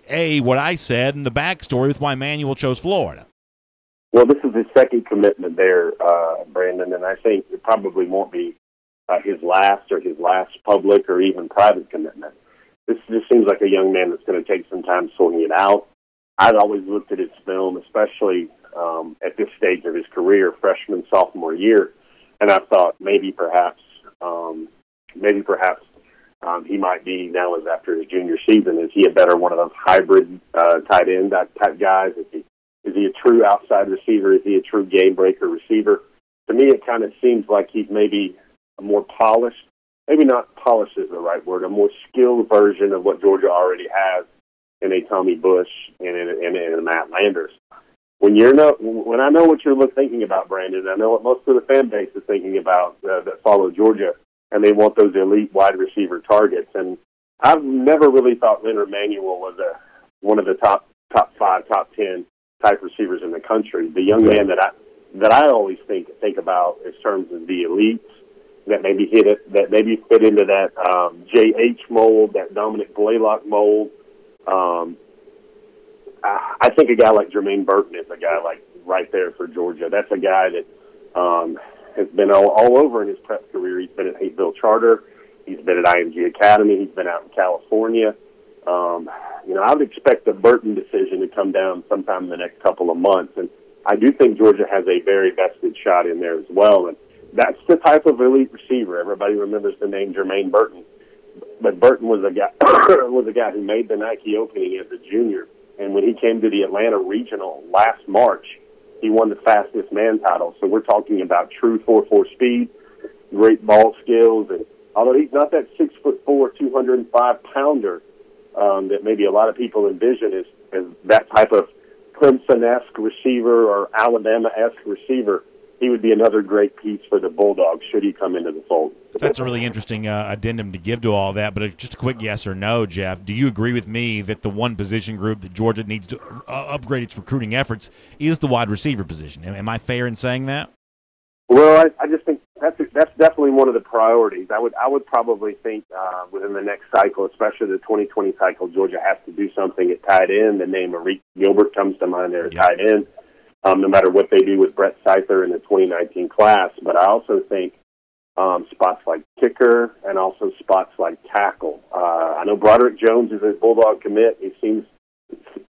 A, what I said, and the backstory with why Manuel chose Florida? Well, this is his second commitment there, Brandon, and I think it probably won't be his last public or even private commitment. This just seems like a young man that's going to take some time sorting it out. I've always looked at his film, especially at this stage of his career, freshman, sophomore year, and I thought maybe perhaps he might be now as after his junior season. Is he a better one of those hybrid tight end type guys? Is he a true outside receiver? Is he a true game breaker receiver? To me, it kind of seems like he's maybe a more polished, maybe not polished is the right word, a more skilled version of what Georgia already has in a Tommy Bush and in a Matt Landers. When I know what you're thinking about, Brandon, I know what most of the fan base is thinking about that follow Georgia, and they want those elite wide receiver targets. And I've never really thought Leonard Manuel was one of the top 5, top 10 type receivers in the country. The young man that I always think about in terms of the elites that maybe fit into that J.H. mold, that Dominic Blaylock mold. I think a guy like Jermaine Burton is a guy like right there for Georgia. That's a guy that has been all over in his prep career. He's been at Hayesville Charter. He's been at IMG Academy. He's been out in California. I would expect the Burton decision to come down sometime in the next couple of months. And I do think Georgia has a very vested shot in there as well. And that's the type of elite receiver. Everybody remembers the name Jermaine Burton. But Burton was a guy who made the Nike opening as a junior. And when he came to the Atlanta Regional last March, he won the fastest man title. So we're talking about true 4.4 speed, great ball skills. And although he's not that 6'4", 205-pounder, that maybe a lot of people envision as that type of Clemson-esque receiver or Alabama-esque receiver, he would be another great piece for the Bulldogs should he come into the fold. That's a really interesting addendum to give to all that, but just a quick yes or no, Jeff. Do you agree with me that the one position group that Georgia needs to upgrade its recruiting efforts is the wide receiver position? Am I fair in saying that? Well, I just think that's definitely one of the priorities. I would probably think within the next cycle, especially the 2020 cycle, Georgia has to do something at tight end. The name of Reek Gilbert comes to mind there at tight end, no matter what they do with Brett Seither in the 2019 class. But I also think spots like kicker and also spots like tackle. I know Broderick Jones is a Bulldog commit. He seems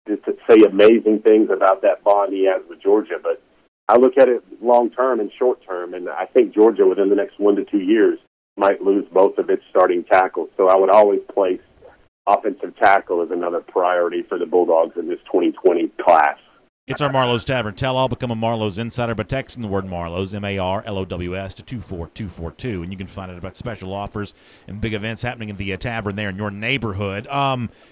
to say amazing things about that bond he has with Georgia, but I look at it long-term and short-term, and I think Georgia, within the next 1 to 2 years, might lose both of its starting tackles. So I would always place offensive tackle as another priority for the Bulldogs in this 2020 class. It's our Marlowe's Tavern Tell-All. Become a Marlowe's Insider by texting the word Marlowe's, M-A-R-L-O-W-S, to 24242, and you can find out about special offers and big events happening in the tavern there in your neighborhood.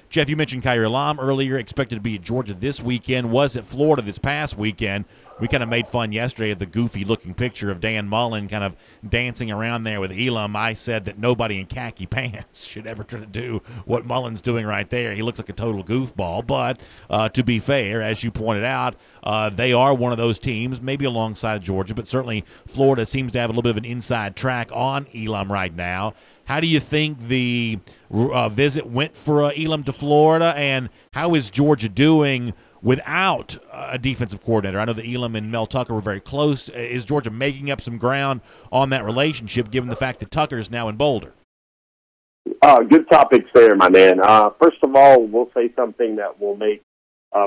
Jeff, you mentioned Khair Elam earlier, expected to be at Georgia this weekend, was at Florida this past weekend. We kind of made fun yesterday of the goofy-looking picture of Dan Mullen kind of dancing around there with Elam. I said that nobody in khaki pants should ever try to do what Mullen's doing right there. He looks like a total goofball. But to be fair, as you pointed out, they are one of those teams, maybe alongside Georgia, but certainly Florida seems to have a little bit of an inside track on Elam right now. How do you think the visit went for Elam to Florida, and how is Georgia doing without a defensive coordinator? I know that Elam and Mel Tucker were very close. Is Georgia making up some ground on that relationship, given the fact that Tucker is now in Boulder? Good topics there, my man. First of all, we'll say something that will make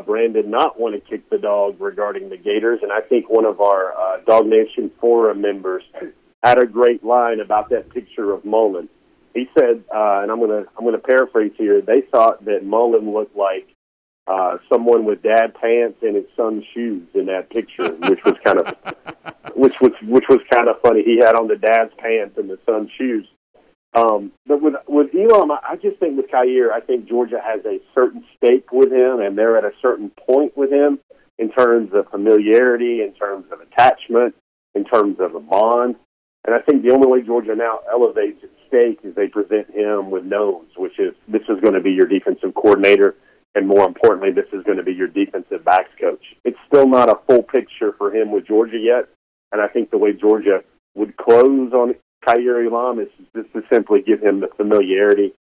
Brandon not want to kick the dog regarding the Gators, and I think one of our DawgNation forum members had a great line about that picture of Mullen. He said, and I'm gonna paraphrase here. They thought that Mullen looked like someone with dad pants and his son's shoes in that picture, which was kind of funny. He had on the dad's pants and the son's shoes. But with Elam, I just think with Kyer, I think Georgia has a certain stake with him, and they're at a certain point with him in terms of familiarity, in terms of attachment, in terms of a bond. And I think the only way Georgia now elevates its stake is they present him with knowns, which is this is going to be your defensive coordinator, and more importantly, this is going to be your defensive backs coach. It's still not a full picture for him with Georgia yet, and I think the way Georgia would close on Kyer Elam is just to simply give him the familiarity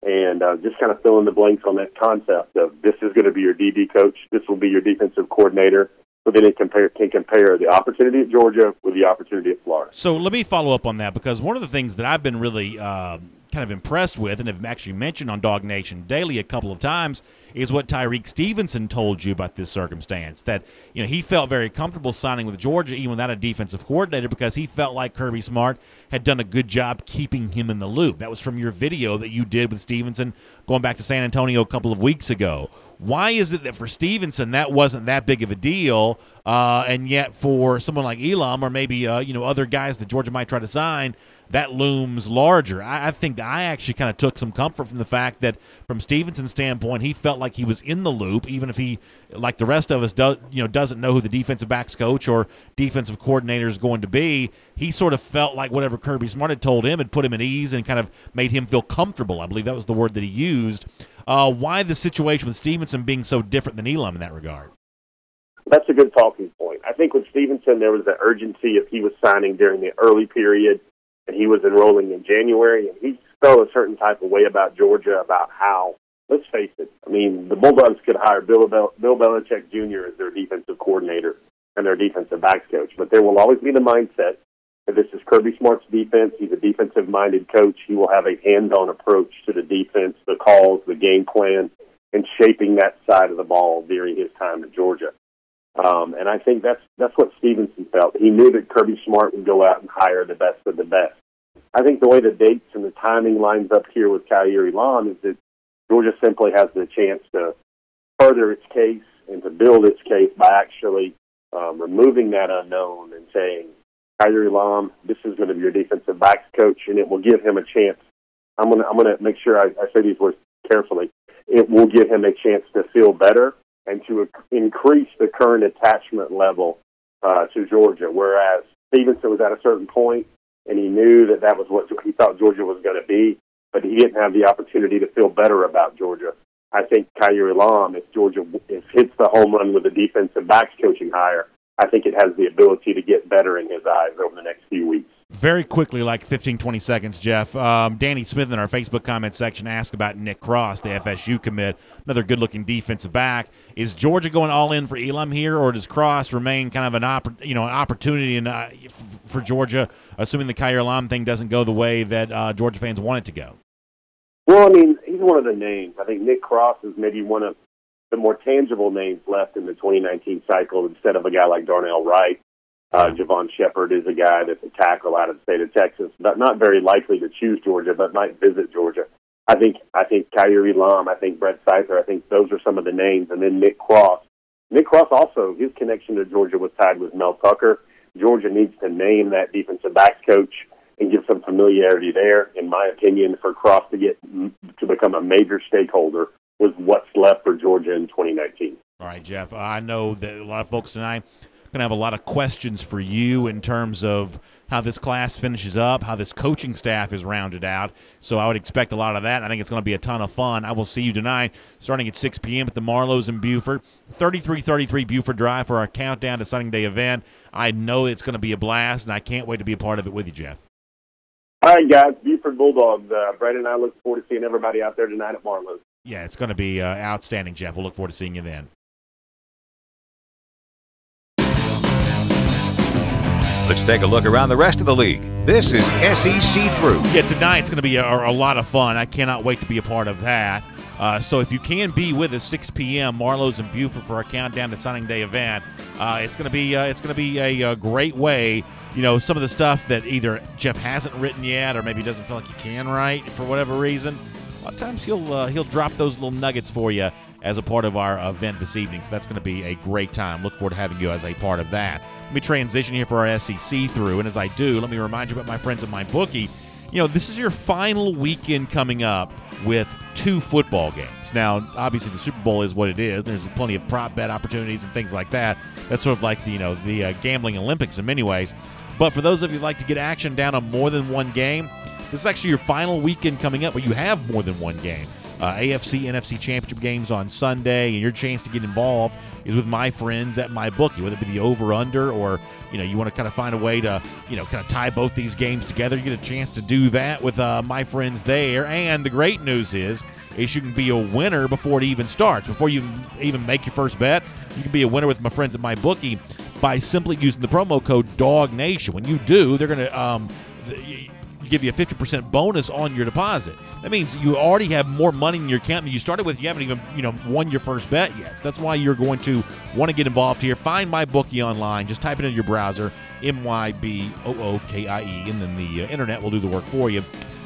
and just kind of fill in the blanks on that concept of this is going to be your DB coach, this will be your defensive coordinator, so then it can compare the opportunity at Georgia with the opportunity at Florida. So let me follow up on that, because one of the things that I've been really kind of impressed with and have actually mentioned on DawgNation Daily a couple of times is what Tyreek Stevenson told you about this circumstance, that he felt very comfortable signing with Georgia even without a defensive coordinator because he felt like Kirby Smart had done a good job keeping him in the loop. That was from your video that you did with Stevenson going back to San Antonio a couple of weeks ago. Why is it that for Stevenson that wasn't that big of a deal, and yet for someone like Elam or maybe other guys that Georgia might try to sign, that looms larger? I think that I actually kind of took some comfort from the fact that from Stevenson's standpoint, he felt like he was in the loop, even if he, like the rest of us, doesn't know who the defensive backs coach or defensive coordinator is going to be. He sort of felt like whatever Kirby Smart had told him had put him at ease and kind of made him feel comfortable. I believe that was the word that he used. Why the situation with Stevenson being so different than Elam in that regard? That's a good talking point. I think with Stevenson, there was the urgency if he was signing during the early period and he was enrolling in January, and he felt a certain type of way about Georgia, about how, let's face it, I mean, the Bulldogs could hire Bill Belichick Jr. as their defensive coordinator and their defensive backs coach, but there will always be the mindset that this is Kirby Smart's defense. He's a defensive-minded coach. He will have a hands-on approach to the defense, the calls, the game plan, and shaping that side of the ball during his time at Georgia. And I think that's what Stevenson felt. He knew that Kirby Smart would go out and hire the best of the best. I think the way the dates and the timing lines up here with Kyer Elam is that Georgia simply has the chance to further its case and to build its case by actually removing that unknown and saying, Kyer Elam, this is going to be your defensive backs coach, and it will give him a chance. I'm going to make sure I say these words carefully. It will give him a chance to feel better and to increase the current attachment level to Georgia, whereas Stevenson was at a certain point, and he knew that was what he thought Georgia was going to be, but he didn't have the opportunity to feel better about Georgia. I think Kyer Elam, if Georgia hits the home run with a defensive backs coaching hire, I think it has the ability to get better in his eyes over the next few weeks. Very quickly, like 15, 20 seconds, Jeff. Danny Smith in our Facebook comment section asked about Nick Cross, the FSU commit, another good-looking defensive back. Is Georgia going all in for Elam here, or does Cross remain kind of an opportunity for Georgia, assuming the Kyer Elam thing doesn't go the way that Georgia fans want it to go? Well, I mean, he's one of the names. I think Nick Cross is maybe one of the more tangible names left in the 2019 cycle instead of a guy like Darnell Wright. Javon Shepard is a guy that's a tackle out of the state of Texas, but not very likely to choose Georgia, but might visit Georgia. I think Kyer Elam, I think Brett Seither, I think those are some of the names. And then Nick Cross. Nick Cross also, his connection to Georgia was tied with Mel Tucker. Georgia needs to name that defensive backs coach and give some familiarity there. In my opinion, for Cross to become a major stakeholder was what's left for Georgia in 2019. All right, Jeff, I know that a lot of folks tonight are going to have a lot of questions for you in terms of how this class finishes up, how this coaching staff is rounded out. So I would expect a lot of that. I think it's going to be a ton of fun. I will see you tonight starting at 6 p.m. at the Marlows in Buford. 3333 Buford Drive for our countdown to signing day event. I know it's going to be a blast, and I can't wait to be a part of it with you, Jeff. All right, guys, Buford Bulldogs. Brad and I look forward to seeing everybody out there tonight at Marlows. Yeah, it's going to be outstanding, Jeff. We'll look forward to seeing you then. Let's take a look around the rest of the league. This is SEC Through. Yeah, tonight's going to be a lot of fun. I cannot wait to be a part of that. So if you can be with us 6 p.m., Marlows and Buford for our countdown to signing day event, It's going to be a great way. Some of the stuff that either Jeff hasn't written yet, or maybe doesn't feel like he can write for whatever reason. A lot of times he'll drop those little nuggets for you as a part of our event this evening. So that's going to be a great time. Look forward to having you as a part of that. Let me transition here for our SEC through, and as I do, let me remind you about my friends at MyBookie. This is your final weekend coming up with 2 football games. Now, obviously, the Super Bowl is what it is. There's plenty of prop bet opportunities and things like that. That's sort of like the gambling Olympics in many ways. But for those of you who like to get action down on more than one game, this is actually your final weekend coming up where you have more than one game. AFC, NFC championship games on Sunday, and your chance to get involved is with my friends at MyBookie, whether it be the over-under or, you want to kind of find a way to, kind of tie both these games together. You get a chance to do that with my friends there. And the great news is you can be a winner before it even starts. Before you even make your first bet, you can be a winner with my friends at MyBookie by simply using the promo code DawgNation. When you do, they're going to give you a 50% bonus on your deposit. That means you already have more money in your account than you started with. You haven't even, won your first bet yet. So that's why you're going to want to get involved here. Find MyBookie online. Just type it into your browser, MyBookie, and then the internet will do the work for you.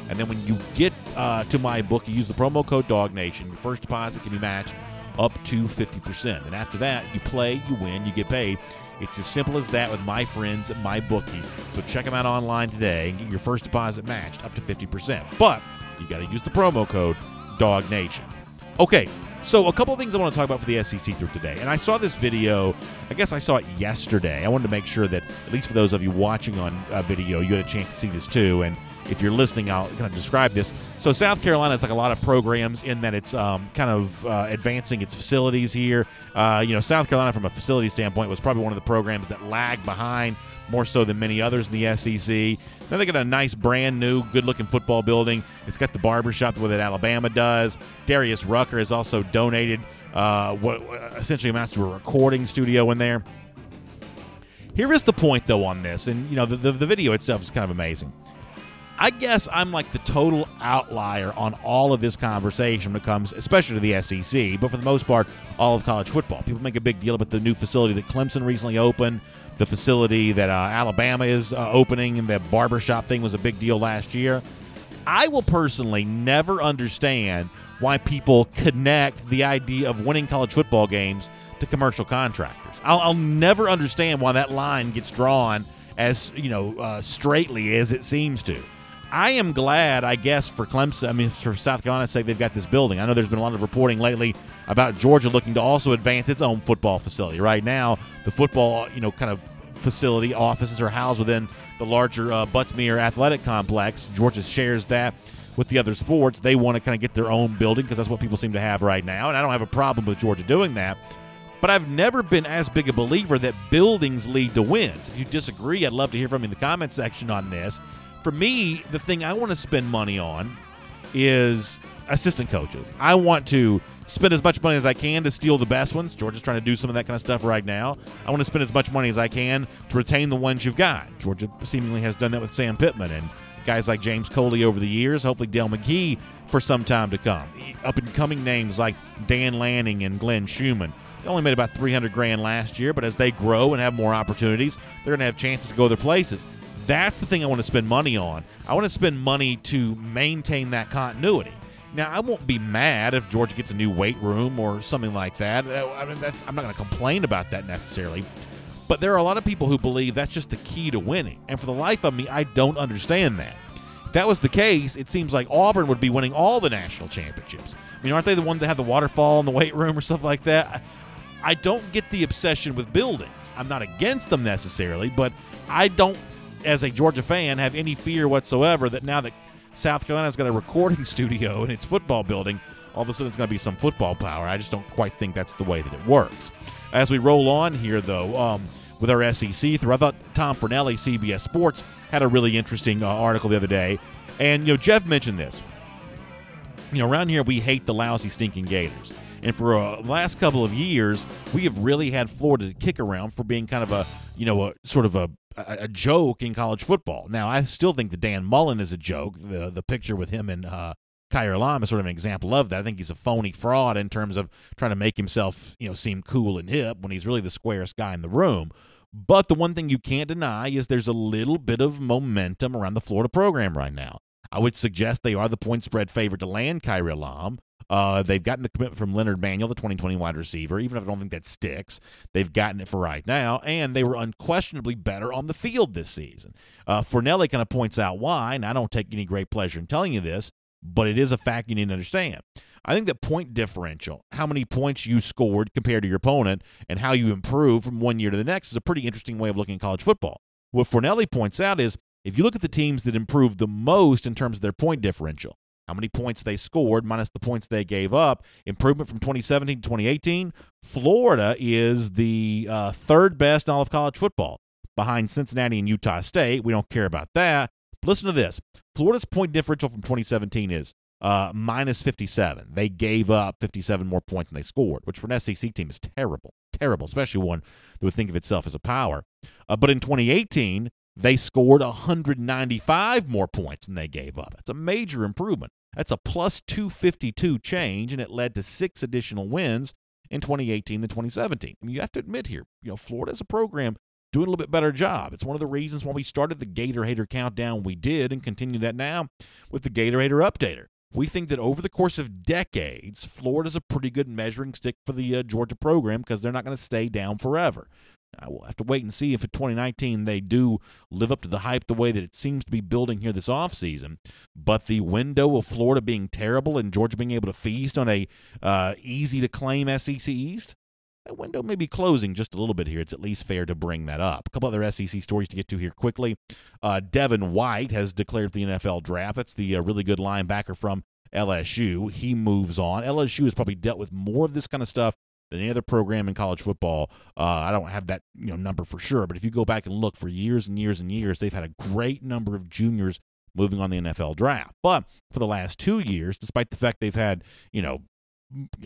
And then when you get to MyBookie, use the promo code DawgNation. Your first deposit can be matched up to 50%. And after that, you play, you win, you get paid. It's as simple as that with my friends at MyBookie. So check them out online today and get your first deposit matched up to 50%. But you got to use the promo code DawgNation. Okay, so a couple of things I want to talk about for the SEC through today. And I saw this video, I guess I saw it yesterday. I wanted to make sure that, at least for those of you watching on video, you had a chance to see this too. And if you're listening, I'll kind of describe this. So South Carolina, it's like a lot of programs in that it's advancing its facilities here. South Carolina, from a facility standpoint, was probably one of the programs that lagged behind more so than many others in the SEC. Now they got a nice, brand-new, good-looking football building. It's got the barbershop the way that Alabama does. Darius Rucker has also donated what essentially amounts to a recording studio in there. Here is the point, though, on this, and the video itself is kind of amazing. I guess I'm like the total outlier on all of this conversation when it comes, especially to the SEC, but for the most part, all of college football. People make a big deal about the new facility that Clemson recently opened, the facility that Alabama is opening, and that barbershop thing was a big deal last year. I will personally never understand why people connect the idea of winning college football games to commercial contractors. I'll never understand why that line gets drawn as straightly as it seems to. I am glad, I guess, for Clemson, for South Carolina's sake, they've got this building. I know there's been a lot of reporting lately about Georgia looking to also advance its own football facility. Right now, the football, kind of facility offices are housed within the larger Butts-Mehre Athletic Complex. Georgia shares that with the other sports. They want to kind of get their own building because that's what people seem to have right now, and I don't have a problem with Georgia doing that. But I've never been as big a believer that buildings lead to wins. If you disagree, I'd love to hear from you in the comment section on this. For me, the thing I want to spend money on is assistant coaches. I want to spend as much money as I can to steal the best ones. Georgia's trying to do some of that kind of stuff right now. I want to spend as much money as I can to retain the ones you've got. Georgia seemingly has done that with Sam Pittman and guys like James Coley over the years, hopefully Dale McGee for some time to come. Up-and-coming names like Dan Lanning and Glenn Schumann. They only made about $300,000 last year, but as they grow and have more opportunities, they're going to have chances to go other places. That's the thing I want to spend money on. I want to spend money to maintain that continuity. Now, I won't be mad if Georgia gets a new weight room or something like that. I'm not going to complain about that necessarily. But there are a lot of people who believe that's just the key to winning. And for the life of me, I don't understand that. If that was the case, it seems like Auburn would be winning all the national championships. Aren't they the ones that have the waterfall in the weight room or something like that? I don't get the obsession with buildings. I'm not against them necessarily, but I don't, as a Georgia fan, have any fear whatsoever that now that South Carolina's got a recording studio in its football building, all of a sudden it's going to be some football power. I just don't quite think that's the way that it works. As we roll on here, though, with our SEC through, I thought Tom Fornelli, CBS Sports, had a really interesting article the other day. And, Jeff mentioned this. Around here we hate the lousy, stinking Gators. And for the last couple of years, we have really had Florida to kick around for being kind of a joke in college football. Now, I still think that Dan Mullen is a joke. The picture with him and Kaiir Elam is sort of an example of that. I think he's a phony fraud in terms of trying to make himself, seem cool and hip when he's really the squarest guy in the room. But the one thing you can't deny is there's a little bit of momentum around the Florida program right now. I would suggest they are the point spread favorite to land Kaiir Elam. They've gotten the commitment from Leonard Manuel, the 2020 wide receiver, even if I don't think that sticks. They've gotten it for right now, and they were unquestionably better on the field this season. Fornelli kind of points out why, and I don't take any great pleasure in telling you this, but it is a fact you need to understand. I think that point differential, how many points you scored compared to your opponent, and how you improve from one year to the next is a pretty interesting way of looking at college football. What Fornelli points out is if you look at the teams that improved the most in terms of their point differential, how many points they scored minus the points they gave up, improvement from 2017 to 2018, Florida is the third best in all of college football, behind Cincinnati and Utah State. We don't care about that. But listen to this. Florida's point differential from 2017 is minus 57. They gave up 57 more points than they scored, which for an SEC team is terrible, especially one that would think of itself as a power. But in 2018, they scored 195 more points than they gave up. That's a major improvement. That's a plus 252 change, and it led to 6 additional wins in 2018 than 2017. I mean, you have to admit here, Florida as a program doing a little bit better job. It's one of the reasons why we started the Gator Hater Countdown we did and continue that now with the Gator Hater Updater. We think that over the course of decades, Florida's a pretty good measuring stick for the Georgia program because they're not going to stay down forever. Now, we'll have to wait and see if in 2019 they do live up to the hype the way that it seems to be building here this offseason. But the window of Florida being terrible and Georgia being able to feast on a easy-to-claim SEC East, that window may be closing just a little bit here. It's at least fair to bring that up. A couple other SEC stories to get to here quickly. Devin White has declared for the NFL draft. That's the really good linebacker from LSU. He moves on. LSU has probably dealt with more of this kind of stuff than any other program in college football. I don't have that number for sure, but if you go back and look for years and years and years, they've had a great number of juniors moving on the NFL draft. But for the last 2 years, despite the fact they've had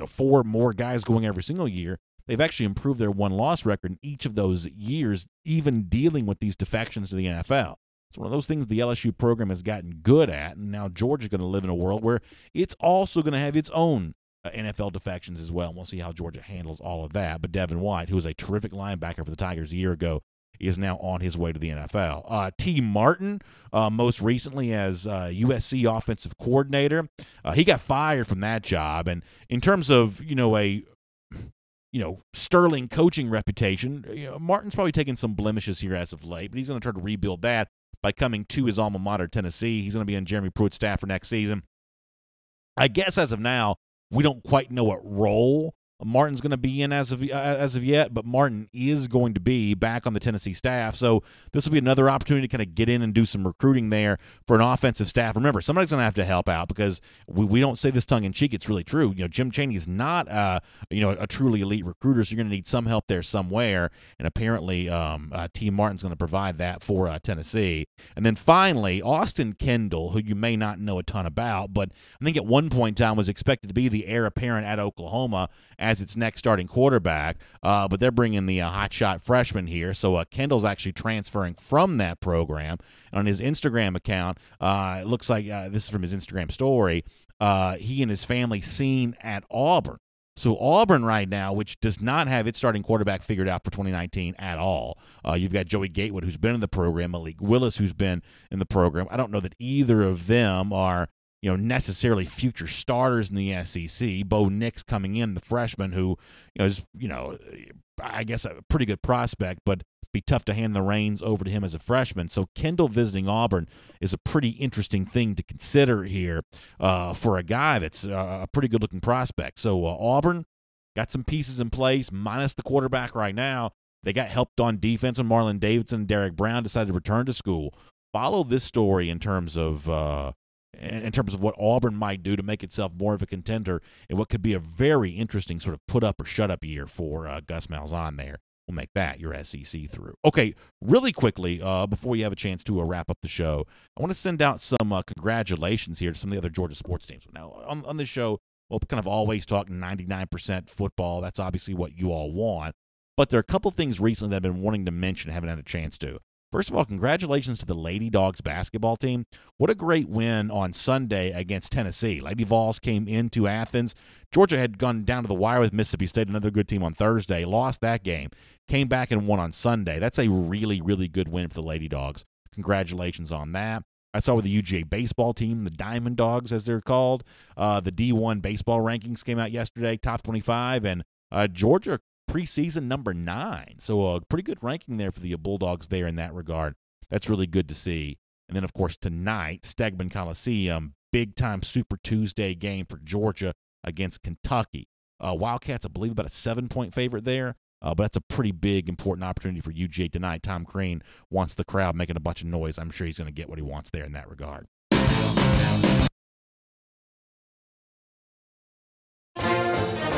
4 more guys going every single year, they've actually improved their win-loss record in each of those years, even dealing with these defections to the NFL. It's one of those things the LSU program has gotten good at, and now Georgia's going to live in a world where it's also going to have its own NFL defections as well, and we'll see how Georgia handles all of that. But Devin White, who was a terrific linebacker for the Tigers a year ago, is now on his way to the NFL. T. Martin, most recently as USC offensive coordinator, he got fired from that job. And in terms of a sterling coaching reputation, Martin's probably taken some blemishes here as of late, but he's going to try to rebuild that by coming to his alma mater, Tennessee. He's going to be on Jeremy Pruitt's staff for next season. I guess as of now, we don't quite know what role Martin's going to be in as of yet, but Martin is going to be back on the Tennessee staff. So this will be another opportunity to kind of get in and do some recruiting there for an offensive staff. Remember, somebody's going to have to help out because we don't say this tongue-in-cheek. It's really true. Jim Chaney's not a truly elite recruiter, so you're going to need some help there somewhere, and apparently T. Martin's going to provide that for Tennessee. And then finally, Austin Kendall, who you may not know a ton about, but I think at one point in time was expected to be the heir apparent at Oklahoma as its next starting quarterback, but they're bringing the hotshot freshman here. So Kendall's actually transferring from that program. And on his Instagram account, it looks like this is from his Instagram story, he and his family seen at Auburn. So Auburn right now, which does not have its starting quarterback figured out for 2019 at all. You've got Joey Gatewood, who's been in the program, Malik Willis, who's been in the program. I don't know that either of them are necessarily future starters in the SEC. Bo Nix coming in, the freshman, who is, I guess a pretty good prospect, but be tough to hand the reins over to him as a freshman. So Kendall visiting Auburn is a pretty interesting thing to consider here for a guy that's a pretty good-looking prospect. So Auburn got some pieces in place, minus the quarterback right now. They got helped on defense when Marlon Davidson and Derek Brown decided to return to school. Follow this story in terms of what Auburn might do to make itself more of a contender in what could be a very interesting sort of put-up or shut-up year for Gus Malzahn there. We'll make that your SEC through. Okay, really quickly, before you have a chance to wrap up the show, I want to send out some congratulations here to some of the other Georgia sports teams. Now, on this show, we'll kind of always talk 99% football. That's obviously what you all want. But there are a couple things recently that I've been wanting to mention, haven't had a chance to. First of all, congratulations to the Lady Dogs basketball team. What a great win on Sunday against Tennessee. Lady Vols came into Athens. Georgia had gone down to the wire with Mississippi State, another good team on Thursday, lost that game, came back and won on Sunday. That's a really, really good win for the Lady Dogs. Congratulations on that. I saw with the UGA baseball team, the Diamond Dogs, as they're called, the D1 baseball rankings came out yesterday, top 25, and Georgia preseason number 9. So a pretty good ranking there for the Bulldogs there in that regard. That's really good to see. And then, of course, tonight, Stegman Coliseum, big-time Super Tuesday game for Georgia against Kentucky. Wildcats, I believe, about a 7-point favorite there. But that's a pretty big, important opportunity for UGA tonight. Tom Crean wants the crowd making a bunch of noise. I'm sure he's going to get what he wants there in that regard.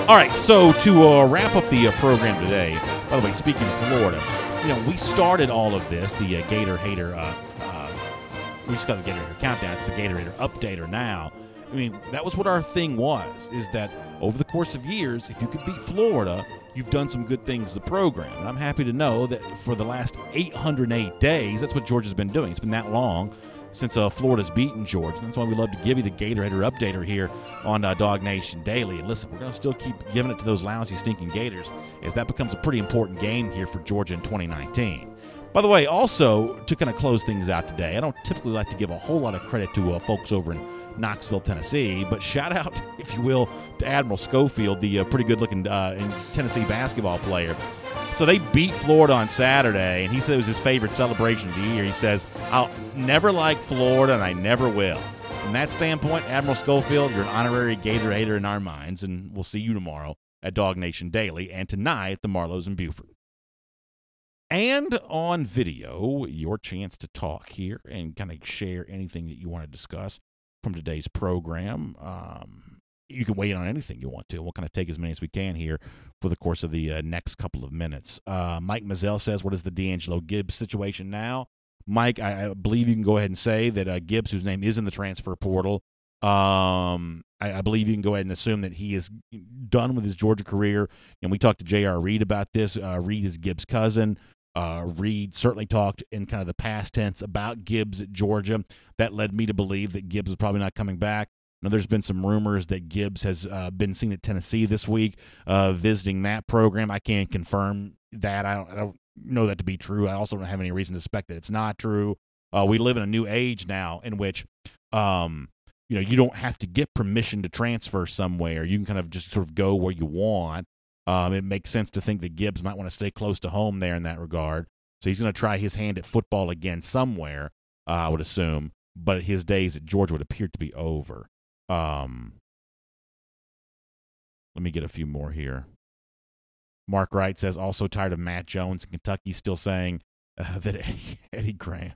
All right, so to wrap up the program today, by the way, speaking of Florida, we started all of this, the Gator Hater, we just got the Gator Hater Countdown. It's the Gator Hater Updater now. I mean, that was what our thing was, is that over the course of years, if you could beat Florida, you've done some good things as a program. And I'm happy to know that for the last 808 days, that's what Georgia's been doing. It's been that long since Florida's beaten Georgia. That's why we love to give you the Gator Hater Updater here on DawgNation Daily. And listen, we're going to still keep giving it to those lousy, stinking Gators as that becomes a pretty important game here for Georgia in 2019. By the way, also, to kind of close things out today, I don't typically like to give a whole lot of credit to folks over in Knoxville, Tennessee, but shout out, if you will, to Admiral Schofield, the pretty good-looking Tennessee basketball player. So they beat Florida on Saturday, and he said it was his favorite celebration of the year. He says, I'll never like Florida, and I never will. From that standpoint, Admiral Schofield, you're an honorary Gator Hater in our minds, and we'll see you tomorrow at DawgNation Daily, and tonight at the Marlows in Beaufort. And on video, your chance to talk here and kind of share anything that you want to discuss from today's program. You can weigh in on anything you want to. We'll kind of take as many as we can here for the course of the next couple of minutes. Mike Mazzell says, what is the D'Angelo Gibbs situation now? Mike, I believe you can go ahead and say that Gibbs, whose name is in the transfer portal, I believe you can go ahead and assume that he is done with his Georgia career. And we talked to J.R. Reed about this. Reed is Gibbs' cousin. Reed certainly talked in kind of the past tense about Gibbs at Georgia. That led me to believe that Gibbs is probably not coming back. Now, there's been some rumors that Gibbs has been seen at Tennessee this week, visiting that program. I can't confirm that. I don't know that to be true. I also don't have any reason to suspect that it's not true. We live in a new age now in which, you don't have to get permission to transfer somewhere. You can kind of just sort of go where you want. It makes sense to think that Gibbs might want to stay close to home there in that regard. So he's going to try his hand at football again somewhere, I would assume. But his days at Georgia would appear to be over. Let me get a few more here. Mark Wright says, also tired of Matt Jones in Kentucky, still saying that Eddie Grant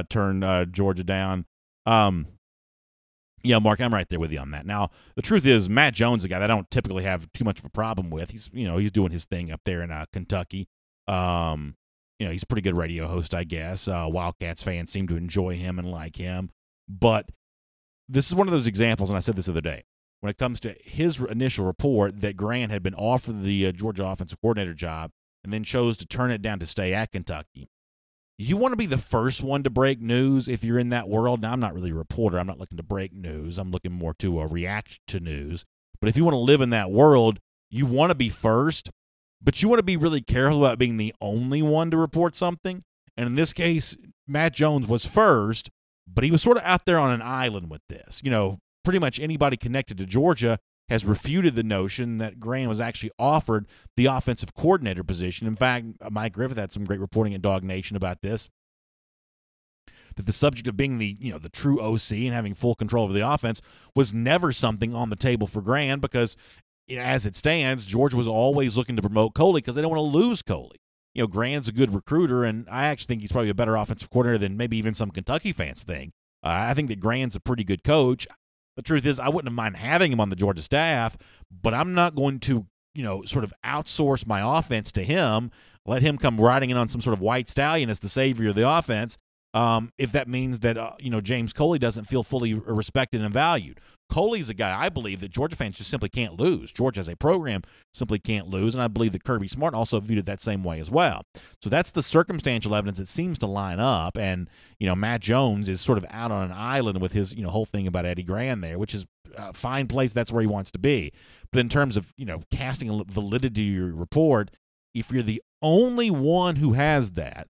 turned Georgia down. Yeah, Mark, I'm right there with you on that. Now, the truth is, Matt Jones is a guy that I don't typically have too much of a problem with. He's doing his thing up there in Kentucky. He's a pretty good radio host, I guess. Wildcats fans seem to enjoy him and like him. But this is one of those examples, and I said this the other day, when it comes to his initial report that Grant had been offered the Georgia offensive coordinator job and then chose to turn it down to stay at Kentucky. You want to be the first one to break news if you're in that world. Now, I'm not really a reporter. I'm not looking to break news. I'm looking more to react to news. But if you want to live in that world, you want to be first, but you want to be really careful about being the only one to report something. And in this case, Matt Jones was first, but he was sort of out there on an island with this. Pretty much anybody connected to Georgia has refuted the notion that Grant was actually offered the offensive coordinator position. In fact, Mike Griffith had some great reporting at DawgNation about this, that the subject of being the true OC and having full control over the offense was never something on the table for Grant because, as it stands, Georgia was always looking to promote Coley because they don't want to lose Coley. Grant's a good recruiter, and I actually think he's probably a better offensive coordinator than maybe even some Kentucky fans think. I think that Grant's a pretty good coach. The truth is, I wouldn't have mind having him on the Georgia staff, but I'm not going to, sort of outsource my offense to him, let him come riding in on some sort of white stallion as the savior of the offense, if that means that James Coley doesn't feel fully respected and valued. Coley's a guy I believe that Georgia fans just simply can't lose. Georgia as a program simply can't lose, and I believe that Kirby Smart also viewed it that same way as well. So that's the circumstantial evidence that seems to line up, and Matt Jones is sort of out on an island with his whole thing about Eddie Gran there, which is a fine place. That's where he wants to be. But in terms of casting a validity to your report, if you're the only one who has that,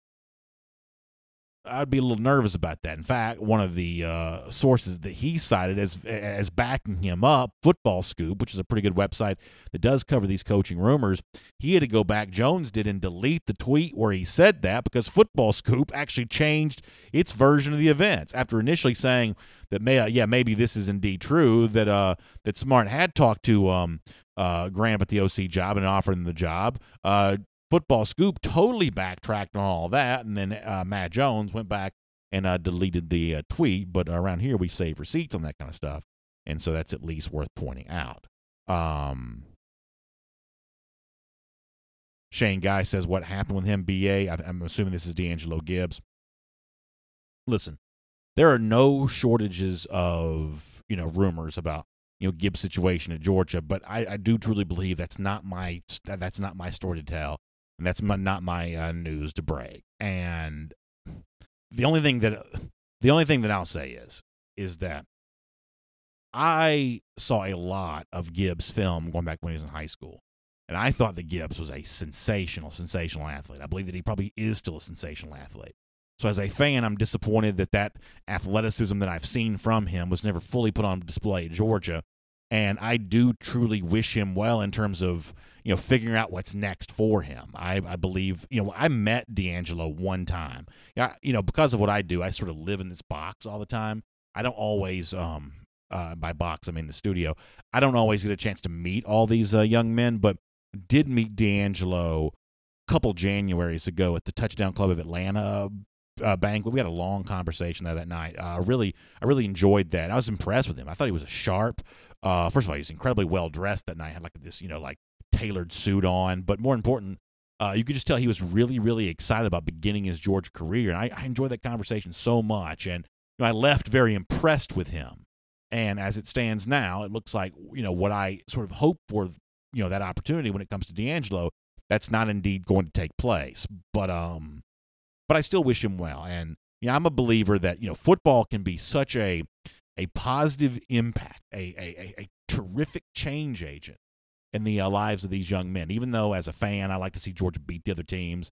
I'd be a little nervous about that. In fact, one of the sources that he cited as backing him up, Football Scoop, which is a pretty good website that does cover these coaching rumors, he had to go back, Jones did, and delete the tweet where he said that because Football Scoop actually changed its version of the events after initially saying that maybe this is indeed true, that Smart had talked to Graham about the OC job and offered him the job. Football Scoop totally backtracked on all that, and then Matt Jones went back and deleted the tweet. But around here, we save receipts on that kind of stuff, and so that's at least worth pointing out. Shane Guy says, what happened with him, BA? I'm assuming this is D'Angelo Gibbs. Listen, there are no shortages of rumors about Gibbs' situation at Georgia, but I do truly believe that's not my story to tell. And that's not my news to break. And the only thing that I'll say is that I saw a lot of Gibbs' film going back when he was in high school, and I thought that Gibbs was a sensational athlete. I believe that he probably is still a sensational athlete. So as a fan, I'm disappointed that athleticism that I've seen from him was never fully put on display at Georgia. And I do truly wish him well in terms of, figuring out what's next for him. I believe, I met D'Angelo one time. Because of what I do, I sort of live in this box all the time. I don't always, by box, I mean the studio, I don't always get a chance to meet all these young men, but did meet D'Angelo a couple Januaries ago at the Touchdown Club of Atlanta banquet. We had a long conversation there that night. I really enjoyed that. I was impressed with him. I thought he was a sharp. First of all, he was incredibly well dressed that night. Had like this, like tailored suit on. But more important, you could just tell he was really, really excited about beginning his Georgia career. And I enjoyed that conversation so much. And I left very impressed with him. And as it stands now, it looks like what I sort of hope for, that opportunity when it comes to D'Angelo, that's not indeed going to take place. But I still wish him well. And I'm a believer that football can be such a positive impact, a terrific change agent in the lives of these young men. Even though as a fan, I like to see Georgia beat the other teams.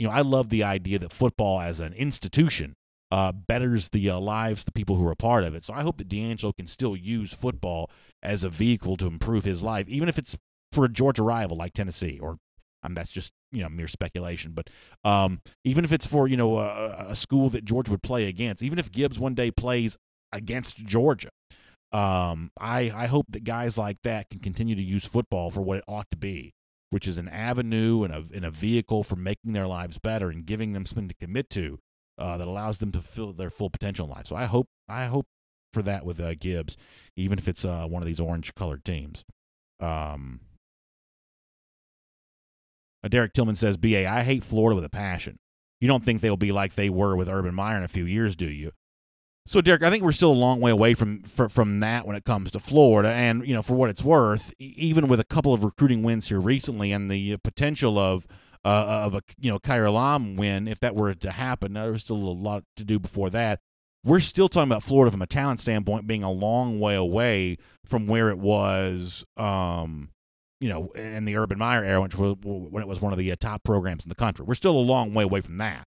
I love the idea that football as an institution betters the lives of the people who are a part of it. So I hope that D'Angelo can still use football as a vehicle to improve his life, even if it's for a Georgia rival like Tennessee, or that's just mere speculation. But even if it's for a school that Georgia would play against, even if Gibbs one day plays against Georgia, I hope that guys like that can continue to use football for what it ought to be, which is an avenue and a vehicle for making their lives better and giving them something to commit to that allows them to fulfill their full potential in life. So I hope for that with Gibbs, even if it's one of these orange-colored teams. Derek Tillman says, BA, I hate Florida with a passion. You don't think they'll be like they were with Urban Meyer in a few years, do you? So, Derek, I think we're still a long way away from that when it comes to Florida. And, for what it's worth, even with a couple of recruiting wins here recently and the potential of a Kaiir Elam win, if that were to happen, there's still a lot to do before that. We're still talking about Florida from a talent standpoint being a long way away from where it was, in the Urban Meyer era, when it was one of the top programs in the country. We're still a long way away from that.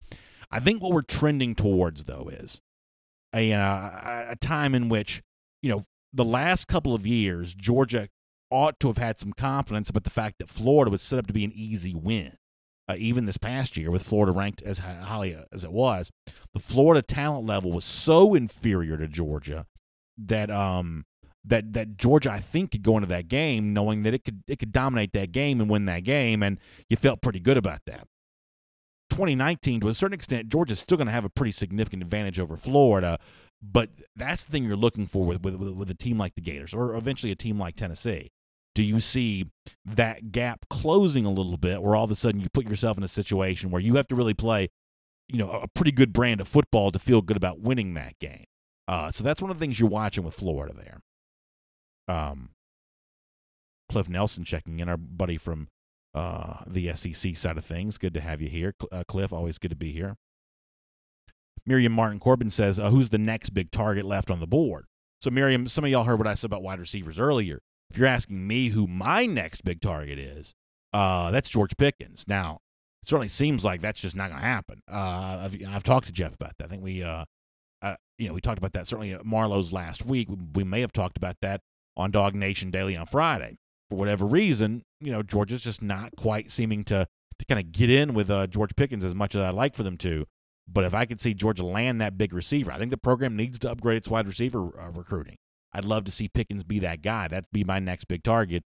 I think what we're trending towards, though, is a time in which, the last couple of years, Georgia ought to have had some confidence about the fact that Florida was set up to be an easy win. Even this past year, with Florida ranked as highly as it was, the Florida talent level was so inferior to Georgia that that Georgia, I think, could go into that game knowing that it could dominate that game and win that game, and you felt pretty good about that. 2019, to a certain extent, Georgia's still going to have a pretty significant advantage over Florida, but that's the thing you're looking for with a team like the Gators, or eventually a team like Tennessee. Do you see that gap closing a little bit, where all of a sudden you put yourself in a situation where you have to really play, a pretty good brand of football to feel good about winning that game. So that's one of the things you're watching with Florida there. Cliff Nelson checking in, our buddy from the SEC side of things. Good to have you here, Cliff. Always good to be here. Miriam Martin Corbin says, who's the next big target left on the board? So, Miriam, some of y'all heard what I said about wide receivers earlier. If you're asking me who my next big target is, that's George Pickens. Now, it certainly seems like that's just not going to happen. I've talked to Jeff about that. I think we talked about that certainly at Marlowe's last week. We may have talked about that on DawgNation Daily on Friday. For whatever reason, Georgia's just not quite seeming to kind of get in with George Pickens as much as I'd like for them to. But if I could see Georgia land that big receiver, I think the program needs to upgrade its wide receiver recruiting. I'd love to see Pickens be that guy. That'd be my next big target,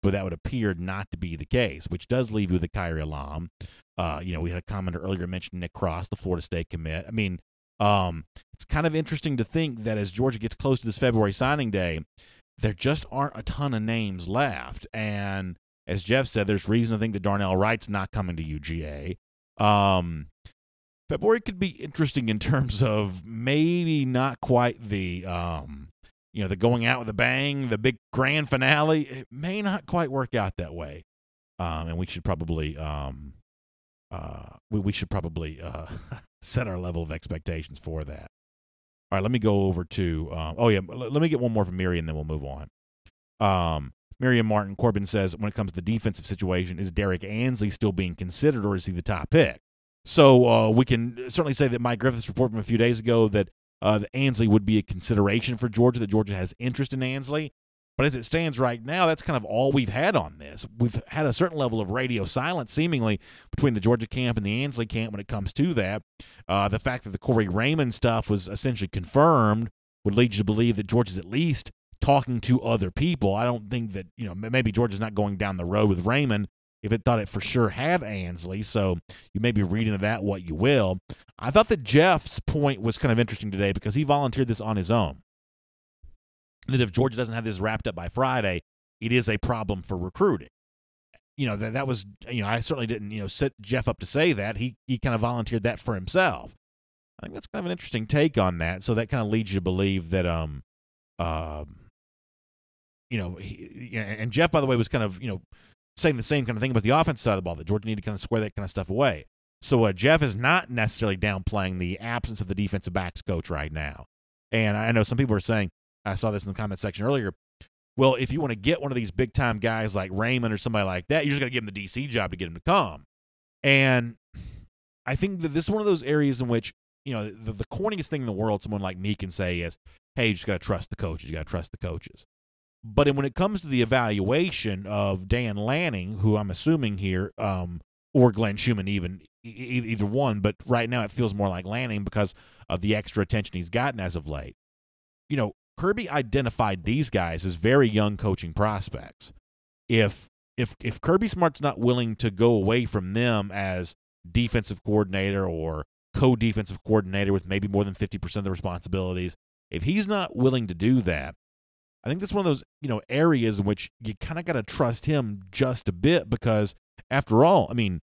but that would appear not to be the case, which does leave you with a Kyrie Elam. We had a commenter earlier mentioned Nick Cross, the Florida State commit. I mean, it's kind of interesting to think that as Georgia gets close to this February signing day, there just aren't a ton of names left. And as Jeff said, there's reason to think that Darnell Wright's not coming to UGA. February could be interesting in terms of maybe not quite the the going out with a bang, the big grand finale. It may not quite work out that way, and we should probably set our level of expectations for that. All right, let me go over to let me get one more from Miriam, then we'll move on. Miriam Martin Corbin says, when it comes to the defensive situation, is Derek Ansley still being considered, or is he the top pick? So we can certainly say that Mike Griffith's report from a few days ago that Ansley would be a consideration for Georgia, that Georgia has interest in Ansley. But as it stands right now, that's kind of all we've had on this. We've had a certain level of radio silence, seemingly, between the Georgia camp and the Ansley camp when it comes to that. The fact that the Corey Raymond stuff was essentially confirmed would lead you to believe that Georgia's at least talking to other people. I don't think that, maybe Georgia's not going down the road with Raymond if it thought it for sure had Ansley, so you may be reading into that what you will. I thought that Jeff's point was kind of interesting today because he volunteered this on his own, that if Georgia doesn't have this wrapped up by Friday, it is a problem for recruiting. That was, I certainly didn't, set Jeff up to say that. He kind of volunteered that for himself. I think that's kind of an interesting take on that, so that kind of leads you to believe that, and Jeff, by the way, was kind of, saying the same kind of thing about the offensive side of the ball, that Georgia needed to kind of square that kind of stuff away. So Jeff is not necessarily downplaying the absence of the defensive backs coach right now. And I know some people are saying, I saw this in the comment section earlier, well, if you want to get one of these big-time guys like Raymond or somebody like that, you just got to give him the DC job to get him to come. And I think that this is one of those areas in which, the corniest thing in the world someone like me can say is, hey, you just got to trust the coaches. You got to trust the coaches. But when it comes to the evaluation of Dan Lanning, who I'm assuming here, or Glenn Schumann either one, but right now it feels more like Lanning because of the extra attention he's gotten as of late. Kirby identified these guys as very young coaching prospects. If Kirby Smart's not willing to go away from them as defensive coordinator or co-defensive coordinator with maybe more than 50% of the responsibilities, if he's not willing to do that, I think that's one of those, areas in which you kind of got to trust him just a bit because, after all, I mean,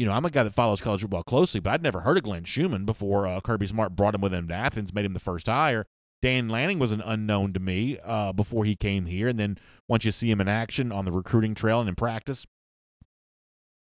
I'm a guy that follows college football closely, but I'd never heard of Glenn Schumann before Kirby Smart brought him with him to Athens, made him the first hire. Dan Lanning was an unknown to me before he came here, and then once you see him in action on the recruiting trail and in practice,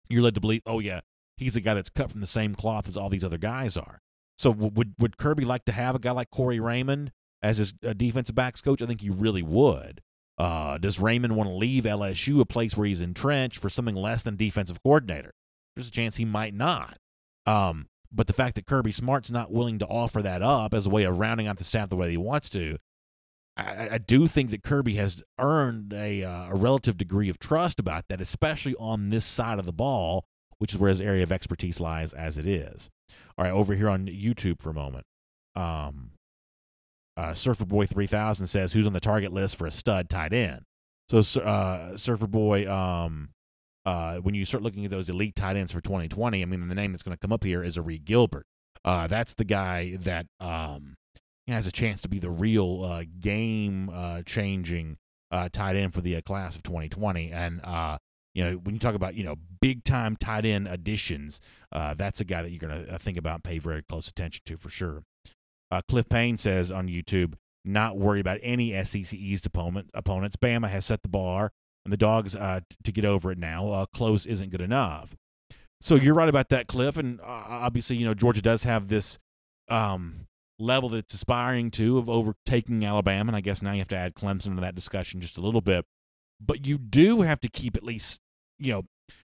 you're led to believe, oh, yeah, he's a guy that's cut from the same cloth as all these other guys are. So would Kirby like to have a guy like Corey Raymond as his defensive backs coach? I think he really would. Does Raymond want to leave LSU, a place where he's entrenched, for something less than defensive coordinator? There's a chance he might not. But the fact that Kirby Smart's not willing to offer that up as a way of rounding out the staff the way he wants to, I do think that Kirby has earned a relative degree of trust about that, especially on this side of the ball, which is where his area of expertise lies as it is. All right, over here on YouTube for a moment. Surfer Boy 3000 says, who's on the target list for a stud tight end? So Surfer Boy, when you start looking at those elite tight ends for 2020, I mean, the name that's going to come up here is Arik Gilbert. That's the guy that has a chance to be the real game-changing tight end for the class of 2020. And, when you talk about, big-time tight end additions, that's a guy that you're going to think about and pay very close attention to for sure. Cliff Payne says on YouTube, not worry about any SEC East opponents. Bama has set the bar, and the Dogs to get over it now. Close isn't good enough. So you're right about that, Cliff, and obviously, Georgia does have this level that it's aspiring to of overtaking Alabama, and I guess now you have to add Clemson to that discussion just a little bit. But you do have to keep at least,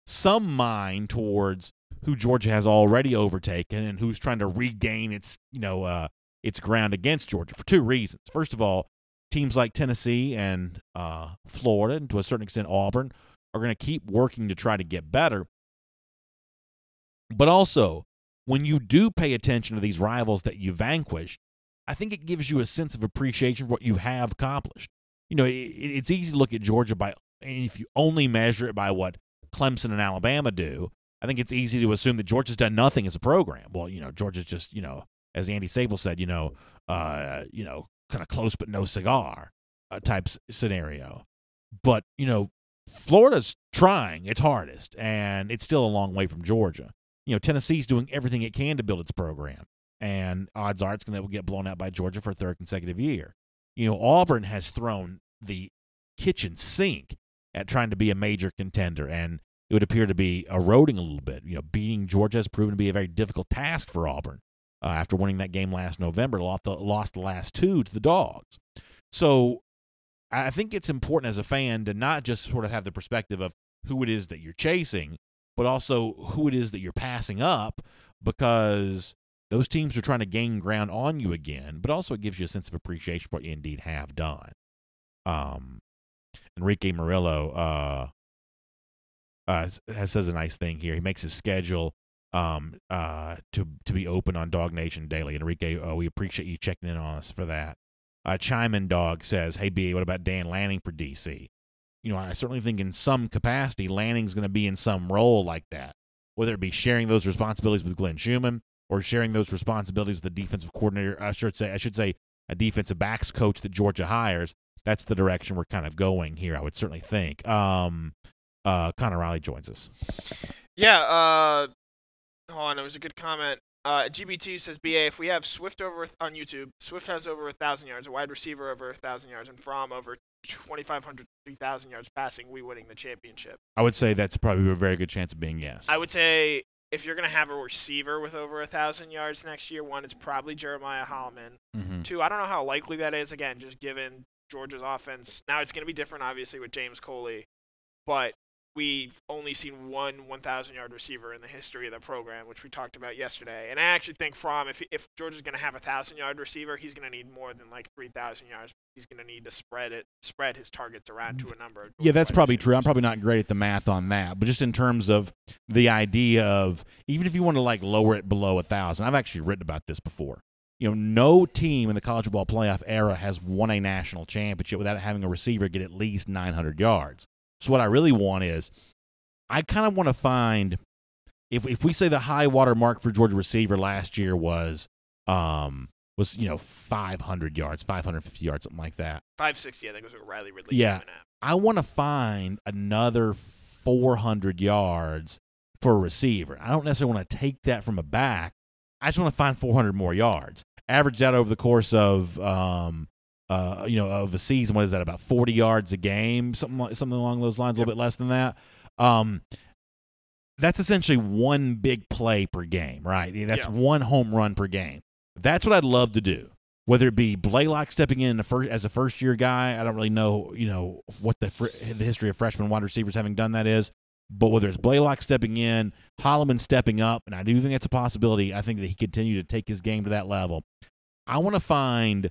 some mind towards who Georgia has already overtaken and who's trying to regain its ground against Georgia for two reasons. First of all, teams like Tennessee and Florida, and to a certain extent Auburn, are going to keep working to try to get better. But also, when you do pay attention to these rivals that you vanquished, I think it gives you a sense of appreciation for what you have accomplished. It's easy to look at Georgia and if you only measure it by what Clemson and Alabama do, I think it's easy to assume that Georgia's done nothing as a program. Well, Georgia's just, as Andy Sable said, kind of close but no cigar type scenario. But, Florida's trying its hardest, and it's still a long way from Georgia. Tennessee's doing everything it can to build its program, and odds are it's going to get blown out by Georgia for a third consecutive year. Auburn has thrown the kitchen sink at trying to be a major contender, and it would appear to be eroding a little bit. Beating Georgia has proven to be a very difficult task for Auburn. After winning that game last November, lost the last two to the Dogs. So I think it's important as a fan to not just sort of have the perspective of who it is that you're chasing, but also who it is that you're passing up, because those teams are trying to gain ground on you again, but also it gives you a sense of appreciation for what you indeed have done. Enrique Murillo says a nice thing here. He makes his schedule to be open on DawgNation Daily. Enrique, we appreciate you checking in on us for that. Chime-In Dog says, hey, B.A., what about Dan Lanning for D.C.? I certainly think in some capacity Lanning's going to be in some role like that, whether it be sharing those responsibilities with Glenn Schumann or sharing those responsibilities with the defensive coordinator. I should say a defensive backs coach that Georgia hires. That's the direction we're kind of going here, I would certainly think. Connor Riley joins us. Yeah, hold on, it was a good comment. GBT says, BA, if we have Swift over on YouTube, Swift has over 1,000 yards, a wide receiver over 1,000 yards, and Fromm over 2,500, 3,000 yards passing, we winning the championship. I would say that's probably a very good chance of being yes. I would say if you're going to have a receiver with over 1,000 yards next year, one, it's probably Jeremiah Holloman. Mm-hmm. Two, I don't know how likely that is, again, just given Georgia's offense. Now it's going to be different, obviously, with James Coley, but we've only seen one 1,000-yard receiver in the history of the program, which we talked about yesterday. And I actually think Fromm, if Georgia's going to have a 1,000-yard receiver, he's going to need more than like 3,000 yards. He's going to need to spread his targets around to a number. Yeah, that's probably true. I'm probably not great at the math on that, but just in terms of the idea of even if you want to like lower it below 1,000, I've actually written about this before. No team in the college football playoff era has won a national championship without having a receiver get at least 900 yards. So what I really want is, I kind of want to find, if we say the high water mark for Georgia receiver last year was 500 yards, 550 yards, something like that. 560, I think was what Riley Ridley. Yeah, I want to find another 400 yards for a receiver. I don't necessarily want to take that from a back. I just want to find 400 more yards, averaged out over the course of of a season. What is that, about 40 yards a game, something along those lines, a little bit less than that. That's essentially one big play per game, right? That's one home run per game. That's what I'd love to do. Whether it be Blaylock stepping in as a first-year guy, I don't really know, what the history of freshman wide receivers having done that is. But whether it's Blaylock stepping in, Holloman stepping up, and I do think that's a possibility. I think that he continue to take his game to that level. I want to find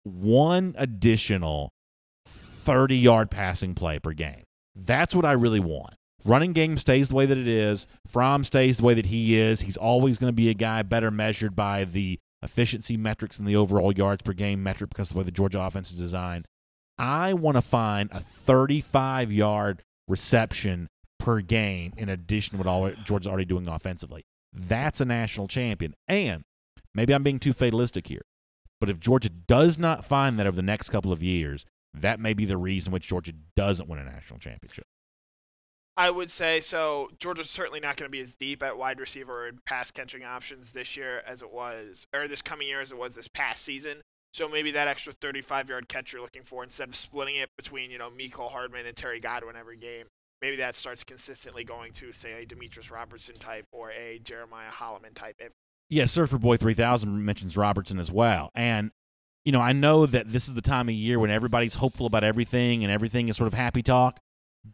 one additional 30-yard passing play per game. That's what I really want. Running game stays the way that it is. Fromm stays the way that he is. He's always going to be a guy better measured by the efficiency metrics and the overall yards per game metric because of the way the Georgia offense is designed. I want to find a 35-yard reception per game in addition to what Georgia's already doing offensively. That's a national champion. And maybe I'm being too fatalistic here, but if Georgia does not find that over the next couple of years, that may be the reason which Georgia doesn't win a national championship. I would say so. Georgia's certainly not going to be as deep at wide receiver and pass catching options this year as it was, or this coming year as it was this past season. So maybe that extra 35-yard catch you're looking for, instead of splitting it between, Mecole Hardman and Terry Godwin every game, maybe that starts consistently going to, say, a Demetrius Robertson type or a Jeremiah Holloman type. Yeah, Surfer Boy 3000 mentions Robertson as well. And, I know that this is the time of year when everybody's hopeful about everything and everything is sort of happy talk.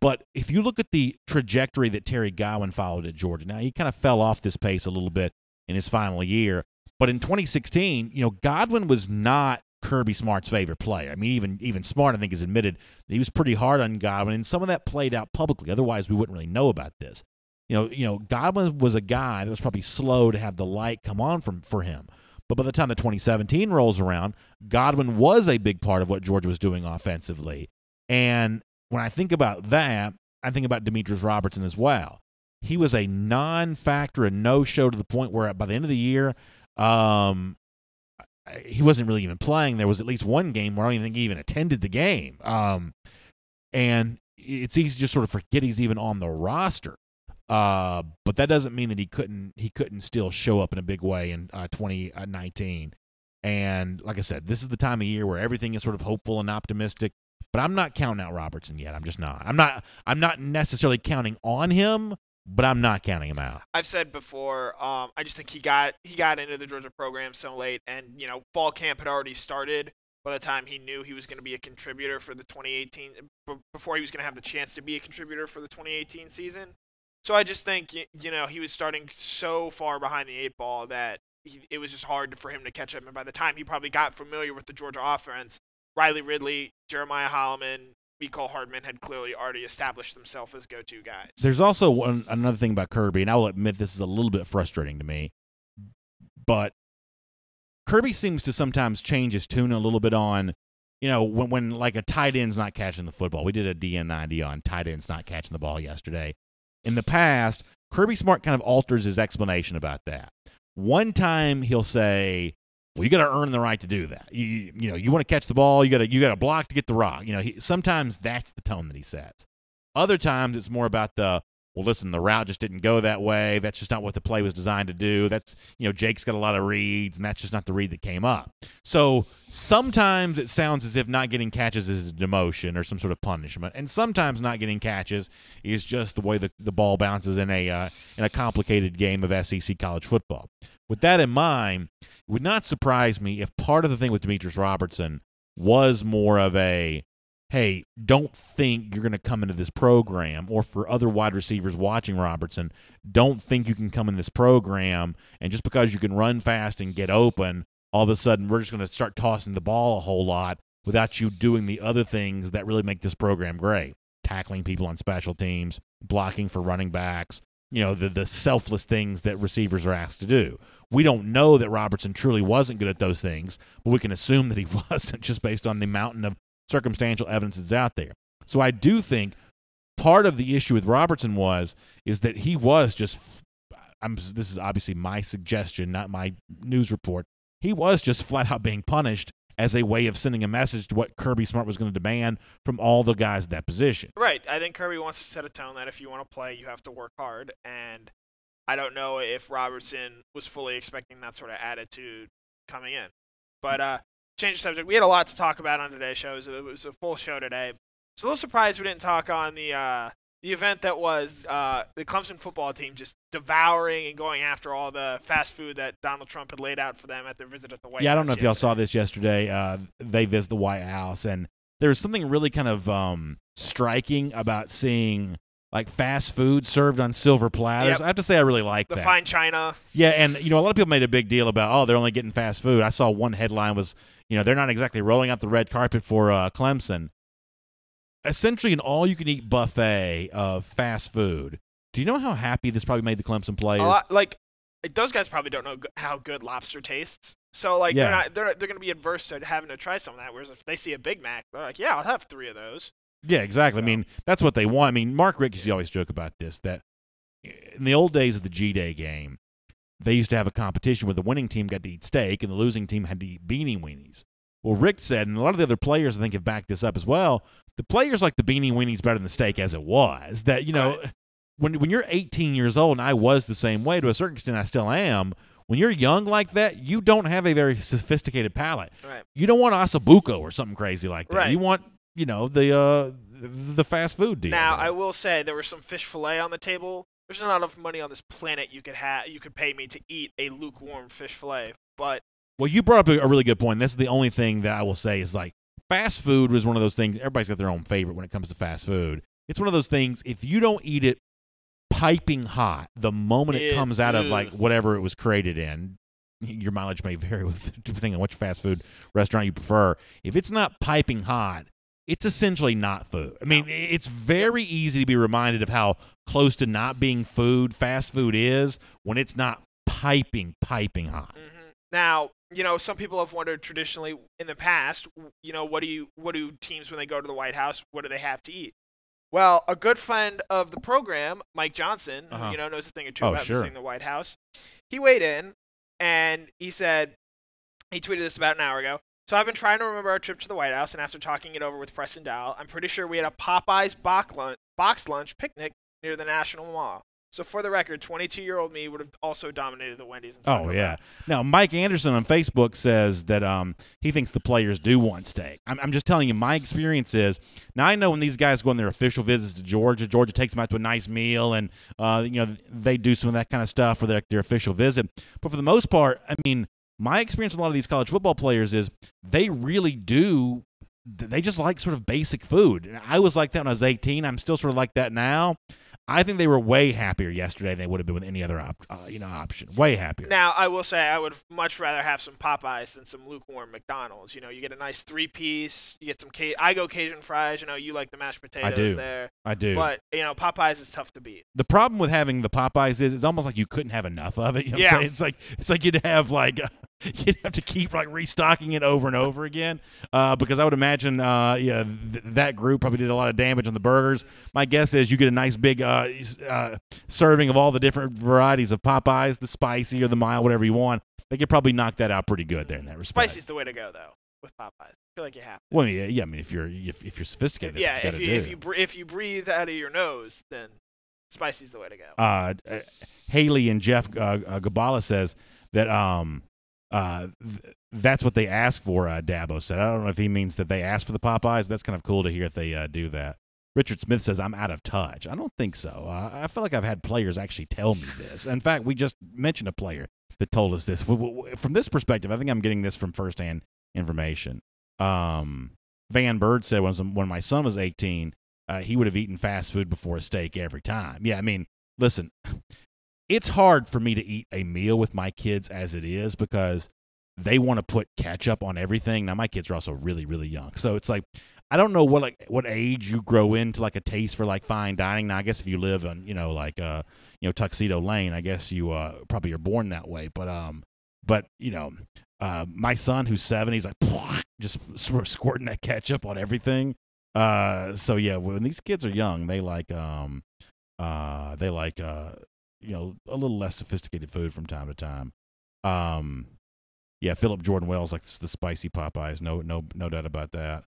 But if you look at the trajectory that Terry Godwin followed at Georgia, now he kind of fell off this pace a little bit in his final year. But in 2016, Godwin was not Kirby Smart's favorite player. I mean, even Smart, I think, has admitted that he was pretty hard on Godwin, and some of that played out publicly. Otherwise, we wouldn't really know about this. Godwin was a guy that was probably slow to have the light come on for him. But by the time the 2017 rolls around, Godwin was a big part of what Georgia was doing offensively. And when I think about that, I think about Demetrius Robertson as well. He was a non-factor, a no-show, to the point where by the end of the year, he wasn't really even playing. There was at least one game where I don't even think he even attended the game. And it's easy to just sort of forget he's even on the roster. But that doesn't mean that he couldn't still show up in a big way in 2019. And like I said, this is the time of year where everything is sort of hopeful and optimistic. But I'm not counting out Robertson yet. I'm just not. I'm not necessarily counting on him, but I'm not counting him out. I've said before, I just think he got into the Georgia program so late, and fall camp had already started by the time he knew he was going to be a contributor for the 2018, before he was going to have the chance to be a contributor for the 2018 season. So I just think he was starting so far behind the 8 ball that it was just hard for him to catch up. And by the time he probably got familiar with the Georgia offense, Riley Ridley, Jeremiah Holloman, Mecole Hardman had clearly already established themselves as go-to guys. There's also another thing about Kirby, and I will admit this is a little bit frustrating to me, but Kirby seems to sometimes change his tune a little bit on, when like a tight end's not catching the football. We did a DN90 on tight ends not catching the ball yesterday. In the past, Kirby Smart kind of alters his explanation about that. One time he'll say, well, you got to earn the right to do that. You want to catch the ball, you got to block to get the rock. Sometimes that's the tone that he sets. Other times it's more about well, listen, the route just didn't go that way. That's just not what the play was designed to do. That's, Jake's got a lot of reads, and that's just not the read that came up. So sometimes it sounds as if not getting catches is a demotion or some sort of punishment, and sometimes not getting catches is just the way the ball bounces in a complicated game of SEC college football. With that in mind, it would not surprise me if part of the thing with Demetrius Robertson was more of a, hey, don't think you're going to come into this program, or for other wide receivers watching Robertson, don't think you can come in this program and just because you can run fast and get open, all of a sudden we're just going to start tossing the ball a whole lot without you doing the other things that really make this program great. Tackling people on special teams, blocking for running backs, the selfless things that receivers are asked to do. We don't know that Robertson truly wasn't good at those things, but we can assume that he wasn't just based on the mountain of circumstantial evidence that's out there. So I do think part of the issue with Robertson is that he was just, this is obviously my suggestion, not my news report, he was just flat out being punished as a way of sending a message to what Kirby Smart was going to demand from all the guys at that position. Right. I think Kirby wants to set a tone that if you want to play, you have to work hard. And I don't know if Robertson was fully expecting that sort of attitude coming in. But change the subject. We had a lot to talk about on today's show. It was a full show today. It's a little surprised we didn't talk on the event that was the Clemson football team just devouring and going after all the fast food that Donald Trump had laid out for them at their visit at the White House. Yeah, I don't know if y'all saw this yesterday. They visited the White House, and there was something really kind of striking about seeing like fast food served on silver platters. Yep. I have to say I really like that. The fine china. Yeah, and a lot of people made a big deal about, they're only getting fast food. I saw one headline was, they're not exactly rolling out the red carpet for Clemson. Essentially an all-you-can-eat buffet of fast food. Do you know how happy this probably made the Clemson players? A lot, like those guys probably don't know how good lobster tastes. So they're going to be adverse to having to try some of that. Whereas if they see a Big Mac, they're like, yeah, I'll have 3 of those. Yeah, exactly. So. I mean, that's what they want. I mean, Mark Rick used to always joke about this, that in the old days of the G-Day game, they used to have a competition where the winning team got to eat steak and the losing team had to eat beanie weenies. Well, Rick said, and a lot of the other players I think have backed this up as well, the players like the beanie weenie's better than the steak as it was. That, you know, when you're 18 years old, and I was the same way to a certain extent, I still am, when you're young like that, you don't have a very sophisticated palate. Right. You don't want ossobuco or something crazy like that. Right. You want, you know, the fast food deal. Now, I will say there was some fish fillet on the table. There's not enough money on this planet you could pay me to eat a lukewarm fish fillet. But well, you brought up a really good point. That's the only thing that I will say is like fast food was one of those things. Everybody's got their own favorite when it comes to fast food. It's one of those things. If you don't eat it piping hot the moment it comes out of like whatever it was created in, your mileage may vary with depending on which fast food restaurant you prefer. If it's not piping hot, it's essentially not food. I mean, it's very easy to be reminded of how close to not being food fast food is when it's not piping hot. Mm-hmm. Now, you know, some people have wondered traditionally in the past, you know, what do teams when they go to the White House, what do they have to eat? Well, a good friend of the program, Mike Johnson, who, you know, knows a thing or two about visiting the White House, he weighed in and he said, he tweeted this about an hour ago. So I've been trying to remember our trip to the White House, and after talking it over with Preston Dowell, I'm pretty sure we had a Popeyes box lunch picnic near the National Mall. So for the record, 22-year-old me would have also dominated the Wendy's. Oh, yeah. Now, Mike Anderson on Facebook says that he thinks the players do want steak. I'm just telling you, my experience is, now I know when these guys go on their official visits to Georgia takes them out to a nice meal, and you know, they do some of that kind of stuff for their official visit. But for the most part, I mean, my experience with a lot of these college football players is they really do. They just like sort of basic food. And I was like that when I was 18. I'm still sort of like that now. I think they were way happier yesterday than they would have been with any other option. Way happier. Now, I will say I would much rather have some Popeyes than some lukewarm McDonald's. You know, you get a nice 3-piece. You get some I go Cajun fries. You know, you like the mashed potatoes there. I do. But, you know, Popeyes is tough to beat. The problem with having the Popeyes is it's almost like you couldn't have enough of it. You know what I'm saying? It's like you'd have like you'd have to keep like restocking it over and over again because I would imagine that group probably did a lot of damage on the burgers. My guess is you get a nice big serving of all the different varieties of Popeyes, the spicy or the mild, whatever you want. They could probably knock that out pretty good there in that respect. Spicy's the way to go, though, with Popeyes. I feel like you have to. Well, yeah. I mean, if you're sophisticated, that's what you gotta do. If you breathe out of your nose, then spicy's the way to go. Haley and Jeff Gabala says that that's what they ask for. Dabo said. I don't know if he means that they ask for the Popeyes. That's kind of cool to hear if they do that. Richard Smith says, I'm out of touch. I don't think so. I feel like I've had players actually tell me this. In fact, we just mentioned a player that told us this. From this perspective, I think I'm getting this from firsthand information. Van Bird said when my son was 18, he would have eaten fast food before a steak every time. Yeah, I mean, listen, it's hard for me to eat a meal with my kids as it is because they want to put ketchup on everything. Now, my kids are also really, really young. So it's like, I don't know what age you grow into like a taste for like fine dining. Now, I guess if you live on Tuxedo Lane, I guess you probably are born that way. But my son who's 7, he's like just squirting that ketchup on everything. So yeah, when these kids are young, they like a little less sophisticated food from time to time. Yeah, Philip Jordan Wells likes the spicy Popeyes. No doubt about that.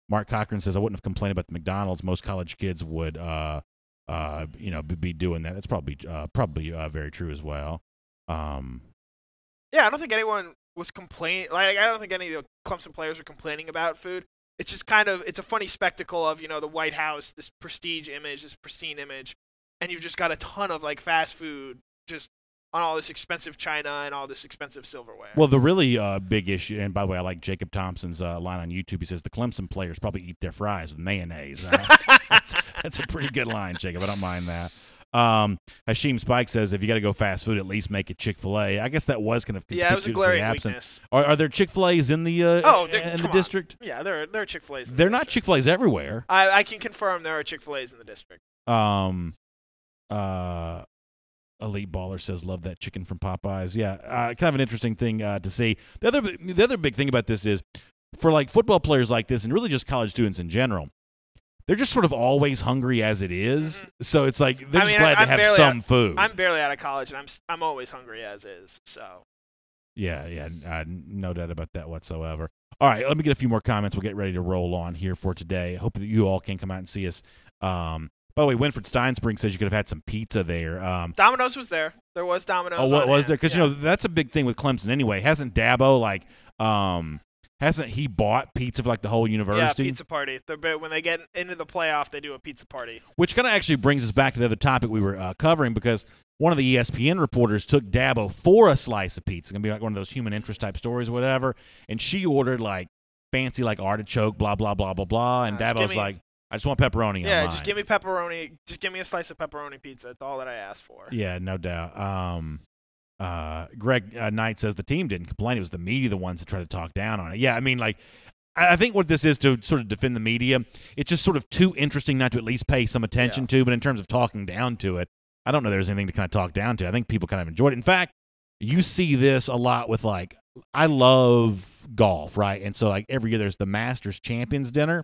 Mark Cochran says I wouldn't have complained about the McDonald's. Most college kids would, be doing that. That's probably very true as well. Yeah, I don't think anyone was complaining. Like, I don't think any of the Clemson players were complaining about food. It's just it's a funny spectacle of, you know, the White House, this prestige image, this pristine image, and you've just got a ton of like fast food just on all this expensive china and all this expensive silverware. Well, the really big issue, and by the way, I like Jacob Thompson's line on YouTube. He says the Clemson players probably eat their fries with mayonnaise. That's a pretty good line, Jacob. I don't mind that. Hashim Spike says if you got to go fast food, at least make it Chick-fil-A. I guess that was kind of it was a glaring weakness. Are there Chick-fil-A's in the the district? Yeah, there are Chick-fil-A's. They're not Chick-fil-A's everywhere. I can confirm there are Chick-fil-A's in the district. Elite Baller says, love that chicken from Popeyes. Yeah, kind of an interesting thing to see. The other big thing about this is, for like football players like this, and really just college students in general, they're just sort of always hungry as it is. Mm-hmm. So it's like they're just glad to have some food. I'm barely out of college, and I'm always hungry as is. So Yeah, no doubt about that whatsoever. All right, let me get a few more comments. We'll get ready to roll on here for today. I hope that you all can come out and see us. By the way, Winfred Steinspring says you could have had some pizza there. Domino's was there. There was Domino's. Oh, what was there? Because, that's a big thing with Clemson anyway. Hasn't Dabo, hasn't he bought pizza for, the whole university? Yeah, pizza party. When they get into the playoff, they do a pizza party. Which kind of actually brings us back to the other topic we were covering, because one of the ESPN reporters took Dabo for a slice of pizza. It's going to be like one of those human interest type stories or whatever. And she ordered, fancy, artichoke, blah, blah, blah, blah, blah. And Dabo's like, I just want pepperoni on mine. Just give me pepperoni. Just give me a slice of pepperoni pizza. That's all that I asked for. Yeah, no doubt. Greg Knight says the team didn't complain. It was the media the ones that tried to talk down on it. Yeah, I mean, I think what this is to sort of defend the media, it's just sort of too interesting not to at least pay some attention to. But in terms of talking down to it, I don't know there's anything to kind of talk down to. I think people kind of enjoyed it. In fact, you see this a lot with I love golf, right? And so every year there's the Masters Champions Dinner.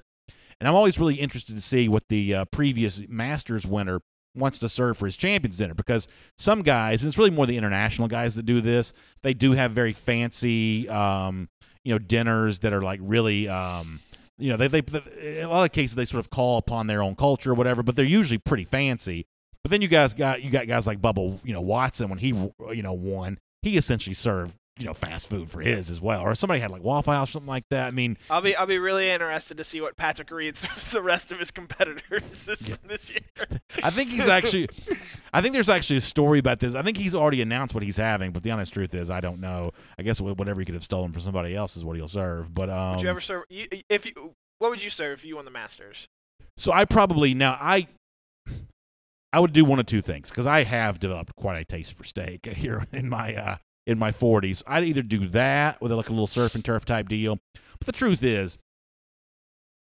And I'm always really interested to see what the previous Masters winner wants to serve for his Champions Dinner, because some guys, and it's really more the international guys that do this, they do have very fancy, dinners that are really, they in a lot of cases they sort of call upon their own culture or whatever, but they're usually pretty fancy. But then you got guys like Bubba, Watson, when he, won, he essentially served fast food for his as well, or somebody had Waffle House or something like that. I mean, I'll be really interested to see what Patrick Reed serves the rest of his competitors this year. I think there's actually a story about this. I think he's already announced what he's having, but the honest truth is I don't know. I guess whatever he could have stolen from somebody else is what he'll serve. But would you ever serve? What would you serve if you won the Masters? So I probably I would do one of two things, because I have developed quite a taste for steak here in my 40s. I'd either do that with a little surf and turf type deal. But the truth is,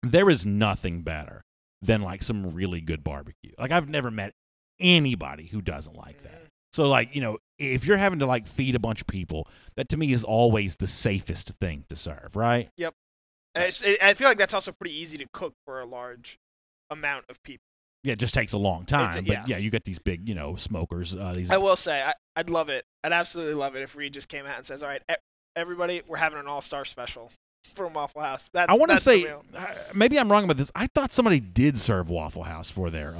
there is nothing better than some really good barbecue. I've never met anybody who doesn't like that. So if you're having to feed a bunch of people, that to me is always the safest thing to serve, right? Yep. I feel like that's also pretty easy to cook for a large amount of people. Yeah, it just takes a long time. But you get these big, smokers. I will say, I'd love it. I'd absolutely love it if Reed just came out and says, all right, everybody, we're having an all-star special from Waffle House. I want to say, maybe I'm wrong about this. I thought somebody did serve Waffle House for their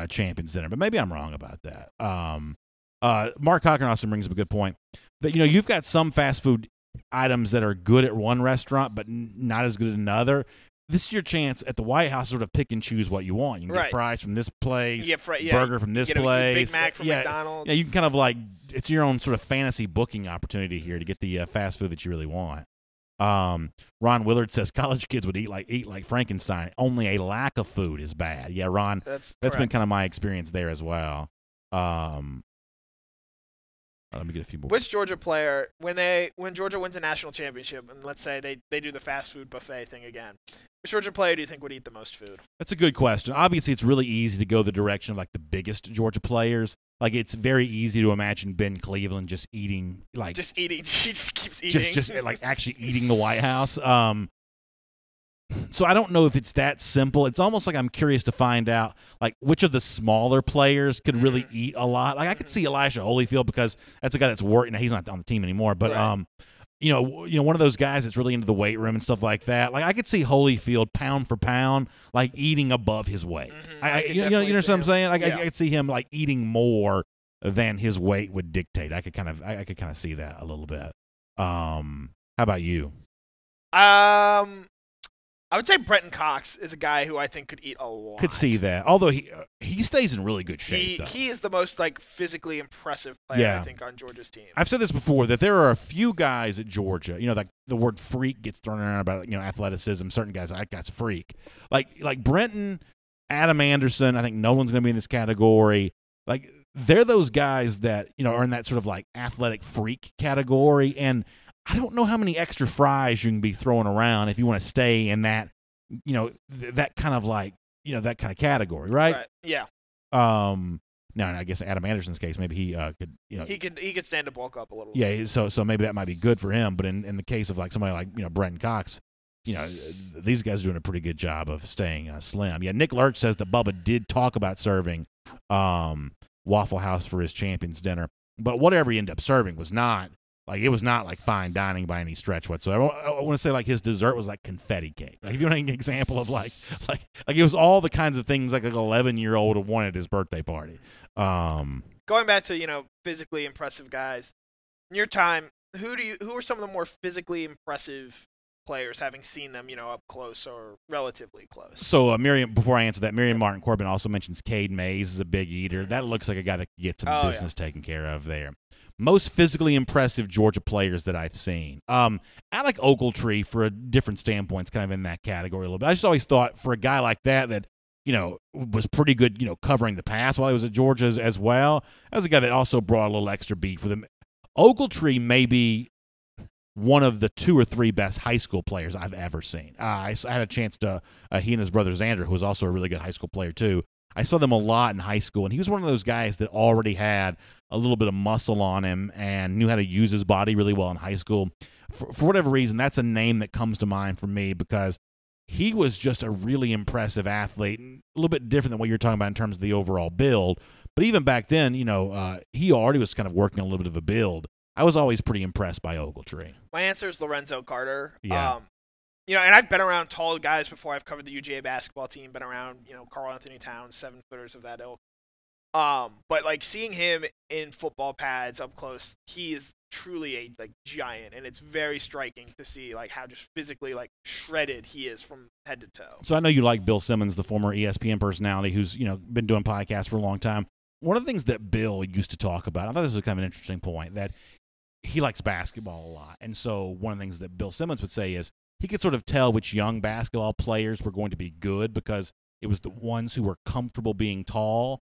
Champions Dinner, but maybe I'm wrong about that. Mark Cochran also brings up a good point that, you've got some fast food items that are good at one restaurant but not as good at another. This is your chance at the White House to sort of pick and choose what you want. You can get fries from this place, burger from this place. Big Mac from McDonald's. Yeah, you can kind of it's your own sort of fantasy booking opportunity here to get the fast food that you really want. Ron Willard says college kids would eat like Frankenstein. Only a lack of food is bad. Yeah, Ron, that's been kind of my experience there as well. Let me get a few more. Which Georgia player, when Georgia wins a national championship, and let's say they do the fast food buffet thing again, which Georgia player do you think would eat the most food? That's a good question. Obviously, it's really easy to go the direction of the biggest Georgia players. It's very easy to imagine Ben Cleveland just eating just eating. He just keeps eating. Just actually eating the White House. So I don't know if it's that simple. It's almost I'm curious to find out which of the smaller players could really eat a lot. I could see Elijah Holyfield, because that's a guy that's working. He's not on the team anymore, but one of those guys that's really into the weight room and stuff like that. I could see Holyfield pound for pound eating above his weight. You know what I'm saying? I could see him eating more than his weight would dictate. I could kind of see that a little bit. How about you? I would say Brenton Cox is a guy who I think could eat a lot. Could see that. Although he stays in really good shape. He is the most physically impressive player I think on Georgia's team. I've said this before, that there are a few guys at Georgia. The word freak gets thrown around about athleticism. Certain guys, that guy's a freak. Like Brenton, Adam Anderson. I think no one's going to be in this category. They're those guys that are in that sort of athletic freak category. And I don't know how many extra fries you can be throwing around if you want to stay in that, that kind of that kind of category, right? Yeah. Now, I guess Adam Anderson's case, maybe he could, he could stand to bulk up a little. Yeah. So maybe that might be good for him. But in the case of somebody like Brenton Cox, these guys are doing a pretty good job of staying slim. Yeah. Nick Lurch says that Bubba did talk about serving Waffle House for his Champions Dinner, but whatever he ended up serving was not Like, it was not like fine dining by any stretch whatsoever. I want to say like his dessert was like confetti cake. Like, if you want an example of like it was all the kinds of things like an 11-year-old wanted at his birthday party. Going back to, physically impressive guys, in your time, who are some of the more physically impressive players, having seen them, up close or relatively close? So, Miriam, before I answer that, Miriam Martin Corbin also mentions Cade Mays is a big eater. That looks like a guy that can get some business taken care of there. Most physically impressive Georgia players that I've seen. I like Ogletree for a different standpoint. It's kind of in that category a little bit. I just always thought for a guy like that was pretty good, covering the pass while he was at Georgia as well. That was a guy that also brought a little extra beat for them. Ogletree may be one of the 2 or 3 best high school players I've ever seen. I had a chance to he and his brother Xander, who was also a really good high school player too. I saw them a lot in high school, and he was one of those guys that already had a little bit of muscle on him and knew how to use his body really well in high school. For whatever reason, that's a name that comes to mind for me because he was just a really impressive athlete, a little bit different than what you're talking about in terms of the overall build. But even back then, he already was kind of working on a little bit of a build. I was always pretty impressed by Ogletree. My answer is Lorenzo Carter. Yeah. And I've been around tall guys before. I've covered the UGA basketball team, been around, Karl Anthony Towns, 7-footers of that ilk. But like seeing him in football pads up close, he is truly a giant, and it's very striking to see like how just physically like shredded he is from head to toe. So I know you like Bill Simmons, the former ESPN personality who's, been doing podcasts for a long time. One of the things that Bill used to talk about, I thought this was kind of an interesting point, that he likes basketball a lot. And so one of the things that Bill Simmons would say is he could sort of tell which young basketball players were going to be good because it was the ones who were comfortable being tall.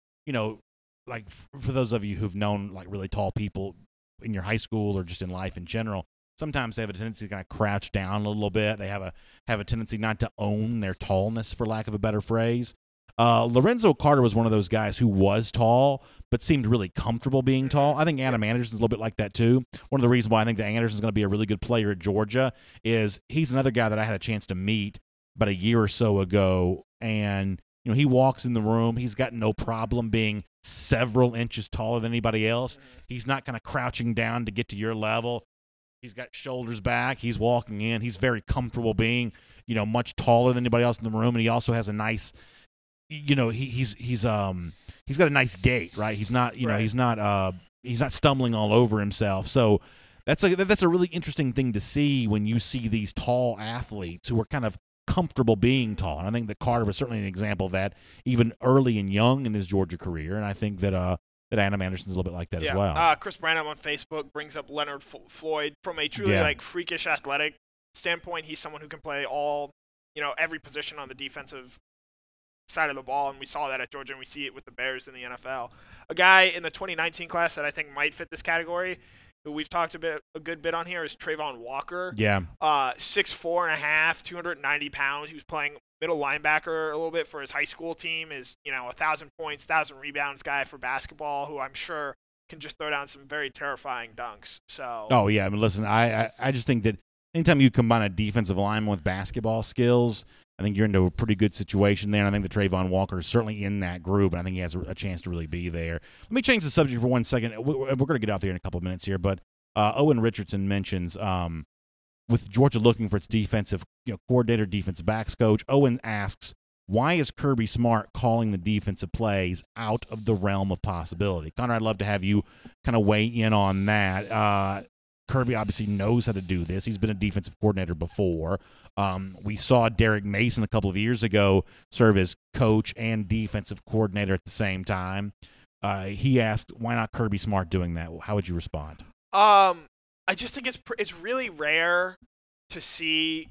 Like for those of you who've known like really tall people in your high school or just in life in general, sometimes they have a tendency to kind of crouch down a little bit. They have a tendency not to own their tallness, for lack of a better phrase. Lorenzo Carter was one of those guys who was tall but seemed really comfortable being tall. I think Adam Anderson's a little bit like that too. One of the reasons why I think that Anderson's going to be a really good player at Georgia is he's another guy that I had a chance to meet about a year or so ago, and he walks in the room. He's got no problem being several inches taller than anybody else. He's not kind of crouching down to get to your level. He's got shoulders back. He's walking in. He's very comfortable being, much taller than anybody else in the room, and he also has a nice he's got a nice gait, right? He's not, he's not stumbling all over himself. So that's a really interesting thing to see when you see these tall athletes who are kind of comfortable being tall. And I think that Carter was certainly an example of that, even early and young in his Georgia career. And I think that Adam Anderson's a little bit like that as well. Chris Branham on Facebook brings up Leonard Floyd from a truly freakish athletic standpoint. He's someone who can play every position on the defensive side of the ball, and we saw that at Georgia, and we see it with the Bears in the NFL. A guy in the 2019 class that I think might fit this category, who we've talked a good bit on here, is Trayvon Walker. Yeah. 6'4.5", 290 pounds. He was playing middle linebacker a little bit for his high school team. Is 1,000 points, 1,000 rebounds guy for basketball, who I'm sure can just throw down some very terrifying dunks. So. Oh yeah, I mean, listen, I just think that anytime you combine a defensive lineman with basketball skills, I think you're into a pretty good situation there, and I think that Trayvon Walker is certainly in that group, and I think he has a chance to really be there. Let me change the subject for 1 second. We're going to get out there in a couple of minutes here, but Owen Richardson mentions with Georgia looking for its defensive coordinator, defensive backs coach, Owen asks, why is Kirby Smart calling the defensive plays out of the realm of possibility? Connor, I'd love to have you kind of weigh in on that. Kirby obviously knows how to do this. He's been a defensive coordinator before. We saw Derek Mason a couple of years ago serve as coach and defensive coordinator at the same time. He asked, why not Kirby Smart doing that? How would you respond? I just think it's really rare to see,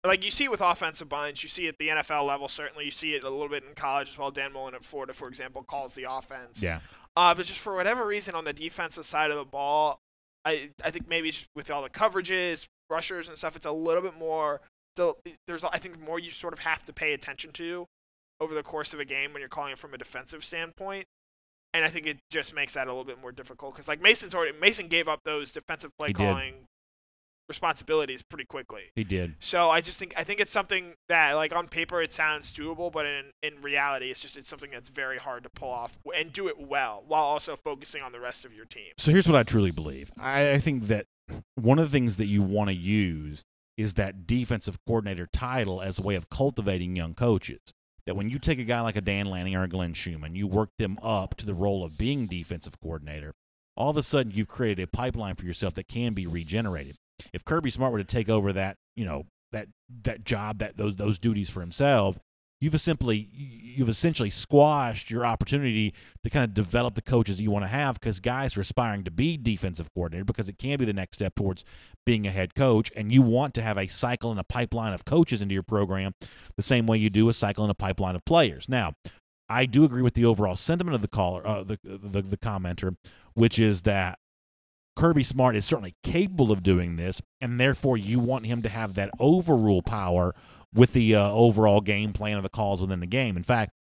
like you see it with offensive bunch, you see it at the NFL level, certainly you see it a little bit in college as well. Dan Mullen at Florida, for example, calls the offense. Yeah. But just for whatever reason on the defensive side of the ball, I think maybe just with all the coverages, rushers and stuff, it's a little bit more. There's I think more you sort of have to pay attention to over the course of a game when you're calling it from a defensive standpoint, and I think it just makes that a little bit more difficult because like Mason gave up those defensive play calling responsibilities pretty quickly. He did. So I think it's something that, like, on paper it sounds doable, but in reality it's something that's very hard to pull off and do it well while also focusing on the rest of your team. So here's what I truly believe. I think that one of the things that you want to use is that defensive coordinator title as a way of cultivating young coaches. That when you take a guy like a Dan Lanning or a Glenn Schumann, you work them up to the role of being defensive coordinator, all of a sudden you've created a pipeline for yourself that can be regenerated. If Kirby Smart were to take over that, that job, those duties for himself, you've essentially squashed your opportunity to kind of develop the coaches you want to have, because guys are aspiring to be defensive coordinator because it can be the next step towards being a head coach, and you want to have a cycle and a pipeline of coaches into your program the same way you do a cycle and a pipeline of players. Now, I do agree with the overall sentiment of the caller, the commenter, which is that Kirby Smart is certainly capable of doing this, and therefore you want him to have that overrule power with the overall game plan of the calls within the game. In fact,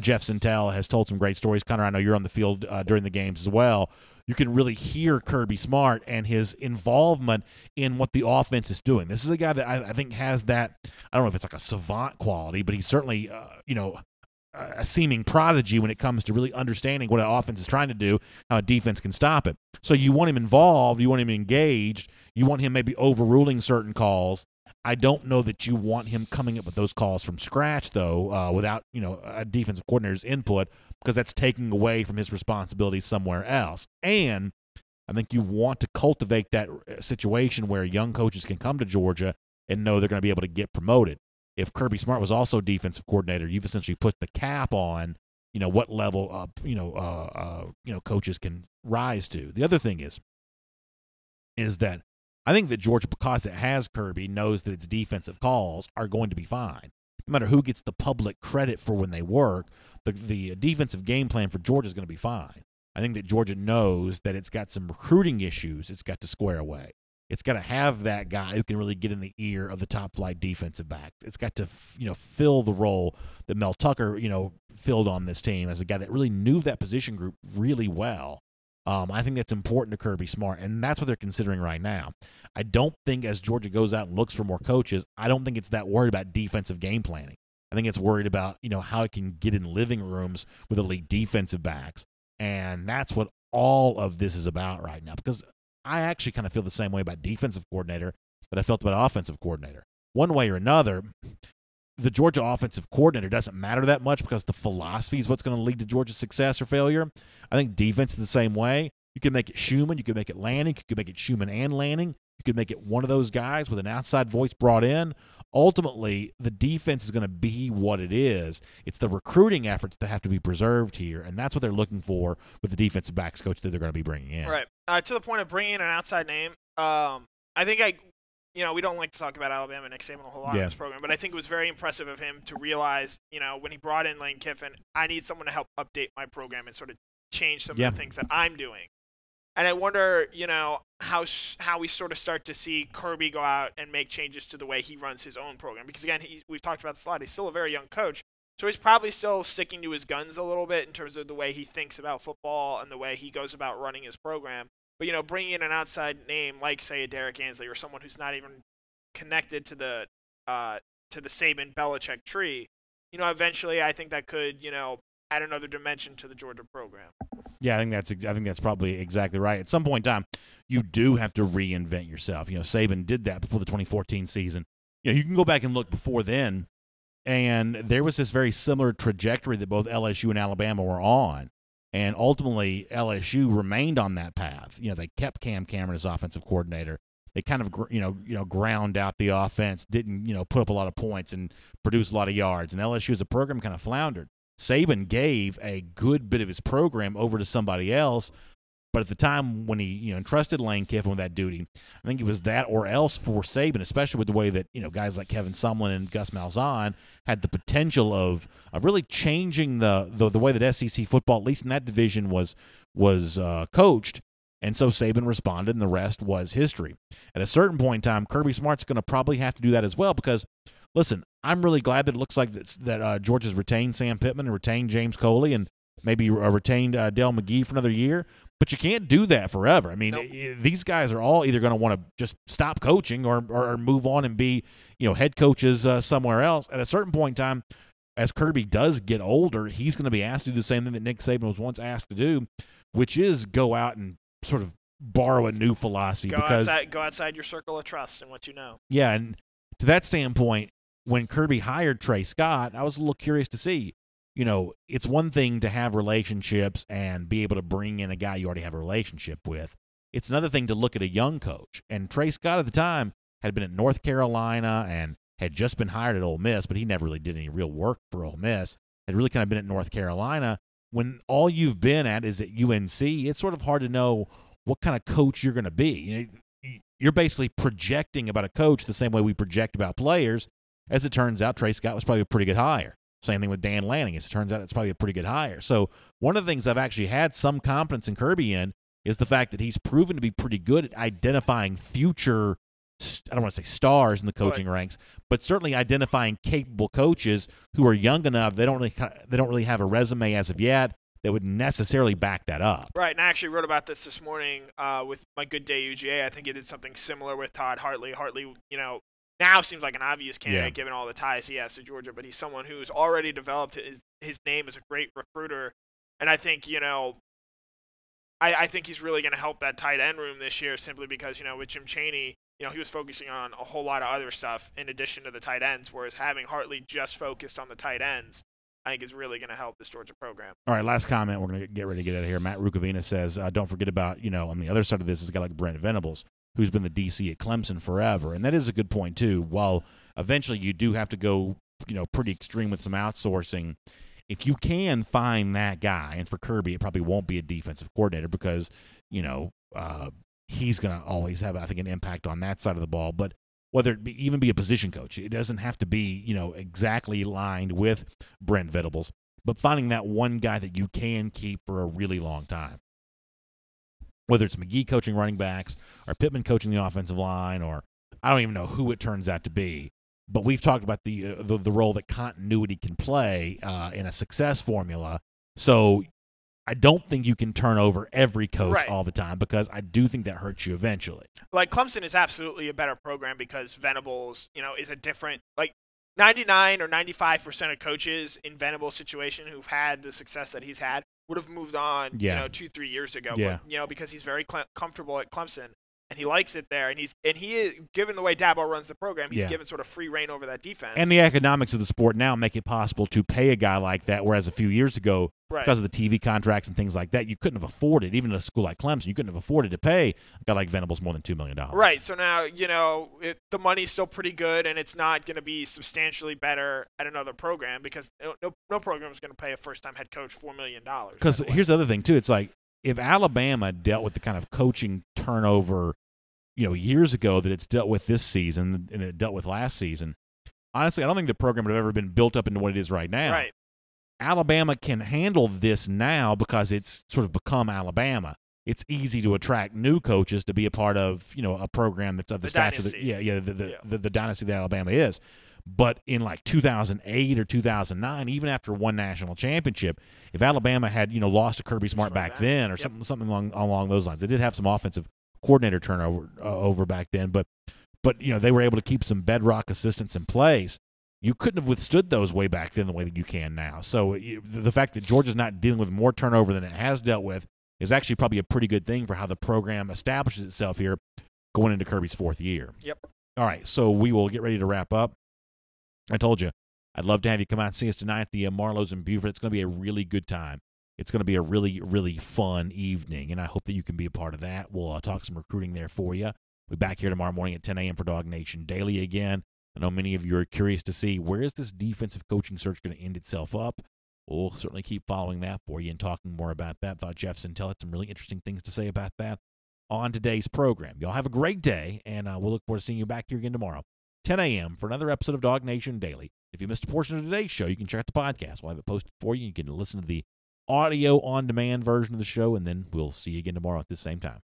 Jeff Sentell has told some great stories. Connor, I know you're on the field during the games as well. You can really hear Kirby Smart and his involvement in what the offense is doing. This is a guy that I think has that, I don't know if it's like a savant quality, but he's certainly, a seeming prodigy when it comes to really understanding what an offense is trying to do, how a defense can stop it. So you want him involved, you want him engaged, you want him maybe overruling certain calls. I don't know that you want him coming up with those calls from scratch, though, without a defensive coordinator's input, because that's taking away from his responsibilities somewhere else. And I think you want to cultivate that situation where young coaches can come to Georgia and know they're going to be able to get promoted. If Kirby Smart was also defensive coordinator, you've essentially put the cap on, what level coaches can rise to. The other thing is that I think that Georgia, because it has Kirby, knows that its defensive calls are going to be fine. No matter who gets the public credit for when they work, the defensive game plan for Georgia is going to be fine. I think that Georgia knows that it's got some recruiting issues it's got to square away. It's got to have that guy who can really get in the ear of the top-flight defensive back. It's got to, fill the role that Mel Tucker, filled on this team as a guy that really knew that position group really well. I think that's important to Kirby Smart, and that's what they're considering right now. I don't think as Georgia goes out and looks for more coaches, I don't think it's that worried about defensive game planning. I think it's worried about, how it can get in living rooms with elite defensive backs, and that's what all of this is about right now, because I actually kind of feel the same way about defensive coordinator that I felt about offensive coordinator. One way or another, the Georgia offensive coordinator doesn't matter that much because the philosophy is what's going to lead to Georgia's success or failure. I think defense is the same way. You can make it Schumann. You can make it Lanning. You can make it Schumann and Lanning. You can make it one of those guys with an outside voice brought in. Ultimately, the defense is going to be what it is. It's the recruiting efforts that have to be preserved here, and that's what they're looking for with the defensive backs coach that they're going to be bringing in. Right. To the point of bringing in an outside name, I think we don't like to talk about Alabama and Nick Saban a whole lot in this program, but I think it was very impressive of him to realize, when he brought in Lane Kiffin, I need someone to help update my program and sort of change some of the things that I'm doing. And I wonder, how we sort of start to see Kirby go out and make changes to the way he runs his own program. Because, again, we've talked about this a lot. He's still a very young coach, so he's probably still sticking to his guns a little bit in terms of the way he thinks about football and the way he goes about running his program. But, bringing in an outside name like, say, a Derek Ansley or someone who's not even connected to the Saban-Belichick tree, eventually I think that could, add another dimension to the Georgia program. Yeah, I think that's probably exactly right. At some point in time, you do have to reinvent yourself. Saban did that before the 2014 season. You can go back and look before then, and there was this very similar trajectory that both LSU and Alabama were on. And ultimately, LSU remained on that path. They kept Cam Cameron as offensive coordinator. They kind of, ground out the offense, didn't, put up a lot of points and produce a lot of yards. And LSU as a program kind of floundered. Saban gave a good bit of his program over to somebody else, but at the time when he entrusted Lane Kiffin with that duty, I think it was that or else for Saban, especially with the way that guys like Kevin Sumlin and Gus Malzahn had the potential of really changing the way that SEC football, at least in that division, was coached. And so Saban responded, and the rest was history. At a certain point in time, Kirby Smart's going to probably have to do that as well because, listen, I'm really glad that it looks like that Georgia's retained Sam Pittman and retained James Coley and maybe retained Dell McGee for another year. But you can't do that forever. I mean, Nope. these guys are all either going to want to just stop coaching or move on and be, head coaches somewhere else. At a certain point in time, as Kirby does get older, he's going to be asked to do the same thing that Nick Saban was once asked to do, which is go out and sort of borrow a new philosophy. Go outside your circle of trust and what you know. Yeah, and to that standpoint, when Kirby hired Trey Scott, I was a little curious to see. It's one thing to have relationships and be able to bring in a guy you already have a relationship with. It's another thing to look at a young coach. And Trey Scott at the time had been at North Carolina and had just been hired at Ole Miss, but he never really did any real work for Ole Miss. Had really kind of been at North Carolina. When all you've been at is at UNC, it's sort of hard to know what kind of coach you're going to be. You're basically projecting about a coach the same way we project about players. As it turns out, Trey Scott was probably a pretty good hire. Same thing with Dan Lanning. As it turns out, it's probably a pretty good hire. So one of the things I've actually had some confidence in Kirby in is the fact that he's proven to be pretty good at identifying future, I don't want to say stars in the coaching ranks, but certainly identifying capable coaches who are young enough. They don't really have a resume as of yet that would necessarily back that up. Right, and I actually wrote about this morning with my good day UGA. I think he did something similar with Todd Hartley. Hartley, now seems like an obvious candidate given all the ties he has to Georgia, but he's someone who's already developed his name as a great recruiter. And I think, I think he's really going to help that tight end room this year simply because, with Jim Chaney, he was focusing on a whole lot of other stuff in addition to the tight ends, whereas having Hartley just focused on the tight ends, I think is really going to help this Georgia program. All right, last comment. We're going to get ready to get out of here. Matt Rukavina says, don't forget about, on the other side of this is a guy like Brent Venables, who's been the DC at Clemson forever. And that is a good point, too. While eventually you do have to go, pretty extreme with some outsourcing, if you can find that guy, and for Kirby, it probably won't be a defensive coordinator because, he's going to always have, I think, an impact on that side of the ball. But whether it even be a position coach, it doesn't have to be, exactly aligned with Brent Venables, but finding that one guy that you can keep for a really long time. Whether it's McGee coaching running backs or Pittman coaching the offensive line, or I don't even know who it turns out to be. But we've talked about the role that continuity can play in a success formula. So I don't think you can turn over every coach all the time because I do think that hurts you eventually. Like Clemson is absolutely a better program because Venables, is a different 99 or 95% of coaches in Venables' situation who've had the success that he's had would have moved on, 2-3 years ago. Yeah. But, because he's very comfortable at Clemson and he likes it there, and he is, given the way Dabo runs the program, he's given sort of free reign over that defense. And the economics of the sport now make it possible to pay a guy like that, whereas a few years ago, because of the TV contracts and things like that, you couldn't have afforded, even at a school like Clemson, you couldn't have afforded to pay a guy like Venables more than $2 million. Right. So now, the money's still pretty good, and it's not going to be substantially better at another program because no program is going to pay a first-time head coach $4 million. Because here's the other thing, too. It's like if Alabama dealt with the kind of coaching turnover, years ago that it's dealt with this season and it dealt with last season, honestly, I don't think the program would have ever been built up into what it is right now. Right. Alabama can handle this now because it's sort of become Alabama. It's easy to attract new coaches to be a part of, a program that's of the stature that the dynasty that Alabama is. But in like 2008 or 2009, even after one national championship, if Alabama had, lost to Kirby Smart back then or something along those lines, they did have some offensive coordinator turnover over back then, but they were able to keep some bedrock assistants in place. You couldn't have withstood those way back then the way that you can now. So the fact that Georgia's not dealing with more turnover than it has dealt with is actually probably a pretty good thing for how the program establishes itself here going into Kirby's fourth year. Yep. All right, so we will get ready to wrap up. I told you, I'd love to have you come out and see us tonight at the Marlowe's in Beaufort. It's going to be a really good time. It's going to be a really, really fun evening, and I hope that you can be a part of that. We'll talk some recruiting there for you. We'll be back here tomorrow morning at 10 a.m. for DawgNation Daily again. I know many of you are curious to see where is this defensive coaching search going to end itself up. We'll certainly keep following that for you and talking more about that. Thought Jeff Sintel had some really interesting things to say about that on today's program. Y'all have a great day, and we'll look forward to seeing you back here again tomorrow, 10 a.m. for another episode of DawgNation Daily. If you missed a portion of today's show, you can check out the podcast. We'll have it posted for you. You can listen to the audio on-demand version of the show, and then we'll see you again tomorrow at this same time.